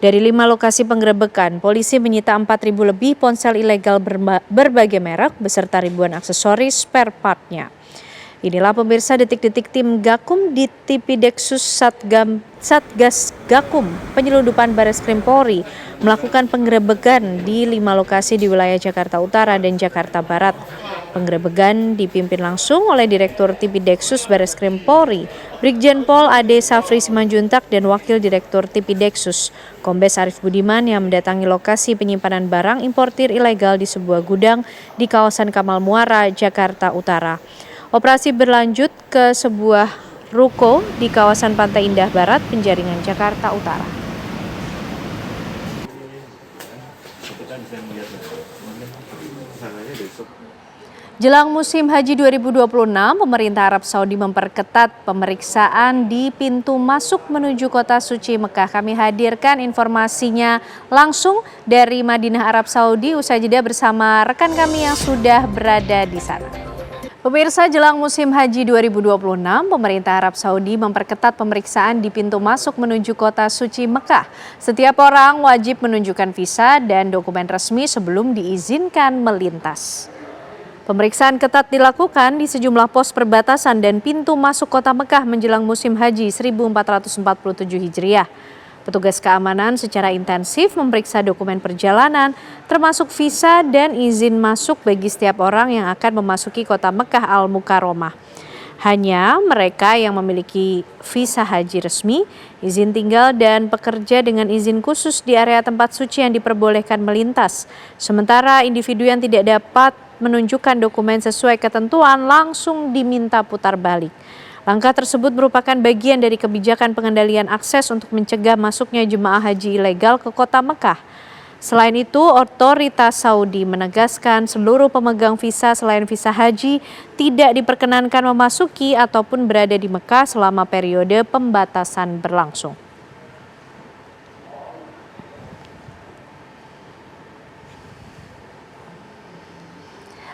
Dari 5 lokasi penggerebekan, polisi menyita 4.000 lebih ponsel ilegal berbagai merek beserta ribuan aksesoris spare part-nya. Inilah pemirsa detik-detik tim Gakum di Tipideksus Satgas Gakum penyelundupan Bareskrim Polri melakukan penggerebekan di 5 lokasi di wilayah Jakarta Utara dan Jakarta Barat. Penggerebekan dipimpin langsung oleh Direktur Tipideksus Bareskrim Polri, Brigjen Pol Ade Safri Simanjuntak dan Wakil Direktur Tipideksus, Kombes Arif Budiman yang mendatangi lokasi penyimpanan barang importir ilegal di sebuah gudang di kawasan Kamal Muara, Jakarta Utara. Operasi berlanjut ke sebuah ruko di kawasan Pantai Indah Barat, Penjaringan, Jakarta Utara. Jelang musim haji 2026, pemerintah Arab Saudi memperketat pemeriksaan di pintu masuk menuju kota suci Mekah. Kami hadirkan informasinya langsung dari Madinah, Arab Saudi. Usai jeda bersama rekan kami yang sudah berada di sana. Pemirsa, jelang musim haji 2026, pemerintah Arab Saudi memperketat pemeriksaan di pintu masuk menuju kota suci Mekah. Setiap orang wajib menunjukkan visa dan dokumen resmi sebelum diizinkan melintas. Pemeriksaan ketat dilakukan di sejumlah pos perbatasan dan pintu masuk kota Mekah menjelang musim haji 1447 Hijriah. Petugas keamanan secara intensif memeriksa dokumen perjalanan, termasuk visa dan izin masuk bagi setiap orang yang akan memasuki kota Mekah Al-Mukarramah. Hanya mereka yang memiliki visa haji resmi, izin tinggal dan pekerja dengan izin khusus di area tempat suci yang diperbolehkan melintas. Sementara individu yang tidak dapat menunjukkan dokumen sesuai ketentuan langsung diminta putar balik. Langkah tersebut merupakan bagian dari kebijakan pengendalian akses untuk mencegah masuknya jemaah haji ilegal ke kota Mekah. Selain itu, otoritas Saudi menegaskan seluruh pemegang visa selain visa haji tidak diperkenankan memasuki ataupun berada di Mekah selama periode pembatasan berlangsung.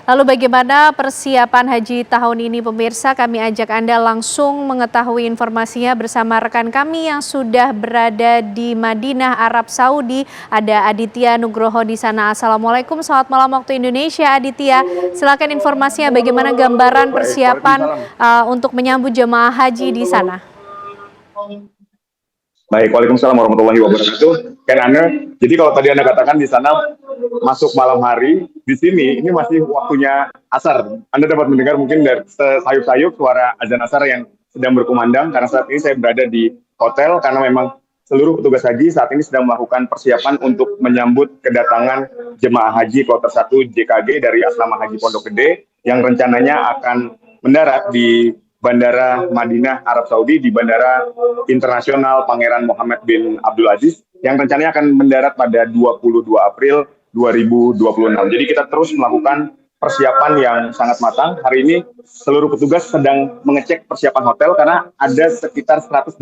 Lalu bagaimana persiapan haji tahun ini pemirsa? Kami ajak Anda langsung mengetahui informasinya bersama rekan kami yang sudah berada di Madinah, Arab Saudi. Ada Aditya Nugroho di sana. Assalamualaikum, selamat malam waktu Indonesia Aditya. Silakan informasinya bagaimana gambaran persiapan untuk menyambut jemaah haji di sana. Baik, waalaikumsalam warahmatullahi wabarakatuh. Jadi kalau tadi Anda katakan di sana masuk malam hari, di sini ini masih waktunya asar. Anda dapat mendengar mungkin dari sayup-sayup suara azan asar yang sedang berkumandang, karena saat ini saya berada di hotel, karena memang seluruh petugas haji saat ini sedang melakukan persiapan untuk menyambut kedatangan jemaah haji kloter 1 JKG dari Asrama Haji Pondok Gede yang rencananya akan mendarat di Bandara Madinah, Arab Saudi, di Bandara Internasional Pangeran Muhammad bin Abdul Aziz yang rencananya akan mendarat pada 22 April 2026. Jadi kita terus melakukan persiapan yang sangat matang. Hari ini seluruh petugas sedang mengecek persiapan hotel karena ada sekitar 118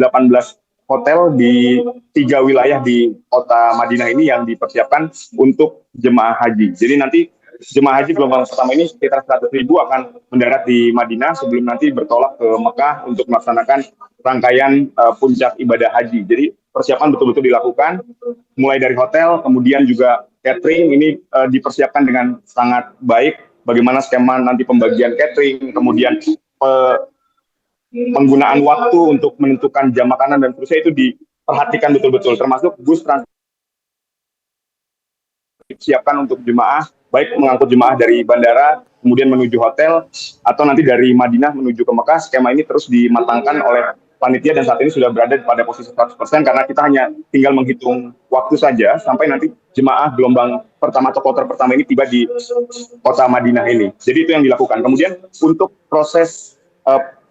hotel di 3 wilayah di kota Madinah ini yang dipersiapkan untuk jemaah haji. Jadi nanti jemaah haji gelombang pertama ini sekitar 100.000 akan mendarat di Madinah sebelum nanti bertolak ke Mekah untuk melaksanakan rangkaian puncak ibadah haji. Jadi persiapan betul-betul dilakukan mulai dari hotel, kemudian juga catering ini dipersiapkan dengan sangat baik. Bagaimana skema nanti pembagian catering, kemudian penggunaan waktu untuk menentukan jam makanan dan seterusnya itu diperhatikan betul-betul, termasuk bus transportasi disiapkan untuk jemaah, baik mengangkut jemaah dari bandara, kemudian menuju hotel, atau nanti dari Madinah menuju ke Mekah. Skema ini terus dimatangkan oleh panitia dan saat ini sudah berada pada posisi 100% karena kita hanya tinggal menghitung waktu saja sampai nanti jemaah gelombang pertama atau kloter pertama ini tiba di kota Madinah ini. Jadi itu yang dilakukan. Kemudian untuk proses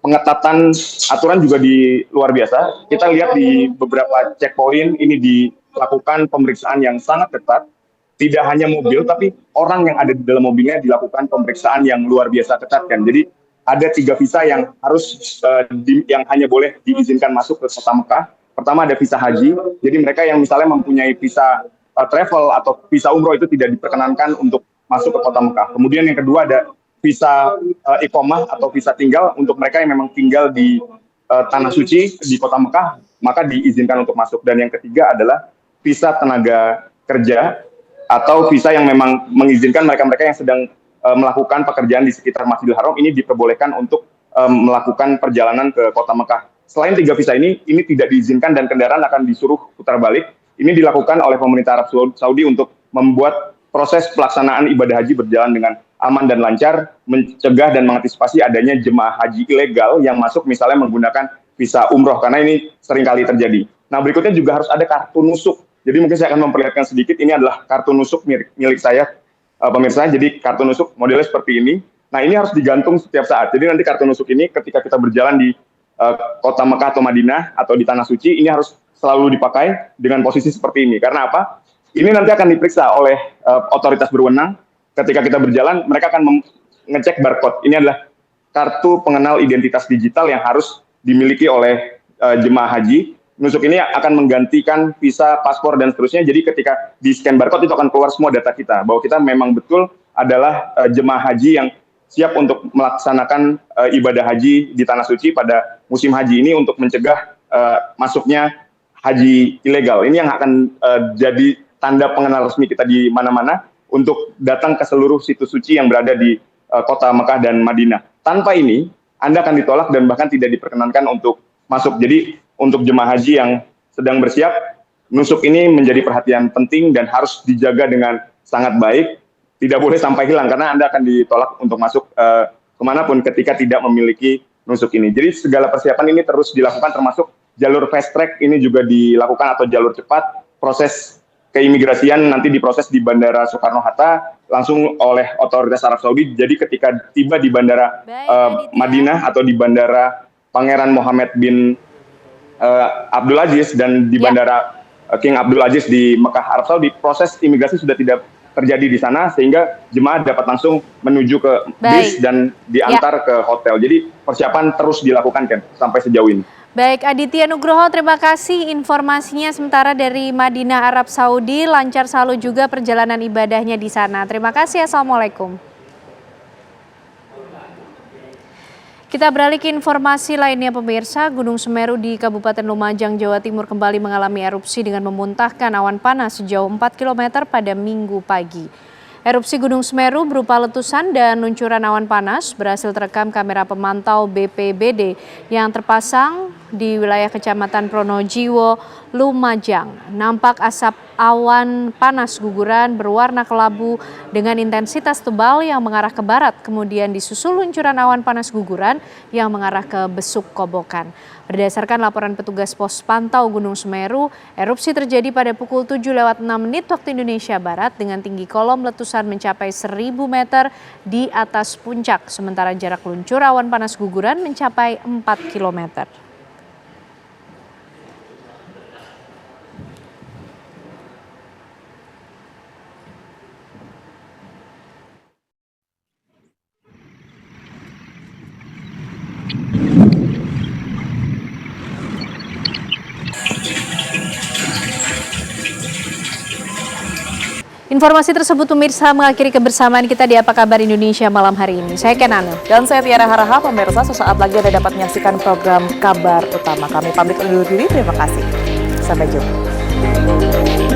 pengetatan aturan juga di luar biasa. Kita lihat di beberapa checkpoint ini dilakukan pemeriksaan yang sangat ketat. Tidak hanya mobil, tapi orang yang ada di dalam mobilnya dilakukan pemeriksaan yang luar biasa ketat kan. Jadi ada 3 visa yang harus yang hanya boleh diizinkan masuk ke kota Mekah. Pertama ada visa haji. Jadi mereka yang misalnya mempunyai visa travel atau visa umroh itu tidak diperkenankan untuk masuk ke kota Mekah. Kemudian yang kedua ada visa iqomah atau visa tinggal untuk mereka yang memang tinggal di tanah suci di kota Mekah, maka diizinkan untuk masuk. Dan yang ketiga adalah visa tenaga kerja atau visa yang memang mengizinkan mereka-mereka yang sedang melakukan pekerjaan di sekitar Masjidil Haram ini diperbolehkan untuk melakukan perjalanan ke kota Mekah. Selain 3 visa ini tidak diizinkan dan kendaraan akan disuruh putar balik. Ini dilakukan oleh pemerintah Arab Saudi untuk membuat proses pelaksanaan ibadah haji berjalan dengan aman dan lancar, mencegah dan mengantisipasi adanya jemaah haji ilegal yang masuk misalnya menggunakan visa umroh, karena ini seringkali terjadi. Nah, berikutnya juga harus ada kartu nusuk. Jadi mungkin saya akan memperlihatkan sedikit, ini adalah kartu nusuk milik saya, pemirsa. Jadi kartu nusuk modelnya seperti ini. Nah, ini harus digantung setiap saat. Jadi nanti kartu nusuk ini ketika kita berjalan di kota Mekah atau Madinah atau di Tanah Suci, ini harus selalu dipakai dengan posisi seperti ini. Karena apa? Ini nanti akan diperiksa oleh otoritas berwenang. Ketika kita berjalan, mereka akan mengecek barcode. Ini adalah kartu pengenal identitas digital yang harus dimiliki oleh jemaah haji. Nusuk ini akan menggantikan visa, paspor, dan seterusnya. Jadi ketika di scan barcode itu akan keluar semua data kita, bahwa kita memang betul adalah jemaah haji yang siap untuk melaksanakan ibadah haji di Tanah Suci pada musim haji ini untuk mencegah masuknya haji ilegal. Ini yang akan jadi tanda pengenal resmi kita di mana-mana untuk datang ke seluruh situs suci yang berada di kota Mekah dan Madinah. Tanpa ini, Anda akan ditolak dan bahkan tidak diperkenankan untuk masuk. Jadi untuk jemaah haji yang sedang bersiap, nusuk ini menjadi perhatian penting dan harus dijaga dengan sangat baik, tidak boleh sampai hilang karena Anda akan ditolak untuk masuk kemanapun ketika tidak memiliki nusuk ini. Jadi segala persiapan ini terus dilakukan, termasuk jalur fast track ini juga dilakukan atau jalur cepat. Proses keimigrasian nanti diproses di Bandara Soekarno-Hatta langsung oleh otoritas Arab Saudi. Jadi ketika tiba di Bandara Madinah atau di Bandara Pangeran Mohammed bin Abdul Aziz dan di Bandara King Abdul Aziz di Mekah, Arab Saudi, proses imigrasi sudah tidak terjadi di sana sehingga jemaah dapat langsung menuju ke bis dan diantar ke hotel. Jadi persiapan terus dilakukan kan sampai sejauh ini. Baik, Aditya Nugroho, terima kasih informasinya sementara dari Madinah, Arab Saudi. Lancar selalu juga perjalanan ibadahnya di sana. Terima kasih, Assalamualaikum. Kita beralih ke informasi lainnya pemirsa, Gunung Semeru di Kabupaten Lumajang, Jawa Timur kembali mengalami erupsi dengan memuntahkan awan panas sejauh 4 km pada Minggu pagi. Erupsi Gunung Semeru berupa letusan dan luncuran awan panas berhasil terekam kamera pemantau BPBD yang terpasang di wilayah Kecamatan Pronojiwo, Lumajang. Nampak asap awan panas guguran berwarna kelabu dengan intensitas tebal yang mengarah ke barat, kemudian disusul luncuran awan panas guguran yang mengarah ke Besuk Kobokan. Berdasarkan laporan petugas pos pantau Gunung Semeru, erupsi terjadi pada pukul 7:06 waktu Indonesia Barat dengan tinggi kolom letusan mencapai 1.000 meter di atas puncak, sementara jarak luncur awan panas guguran mencapai 4 km. Informasi tersebut pemirsa mengakhiri kebersamaan kita di Apa Kabar Indonesia malam hari ini. Saya Kenana. Dan saya Tiara Haraha, pemirsa. Sesaat lagi Anda dapat menyaksikan program Kabar Utama. Kami pamit undur diri, terima kasih. Sampai jumpa.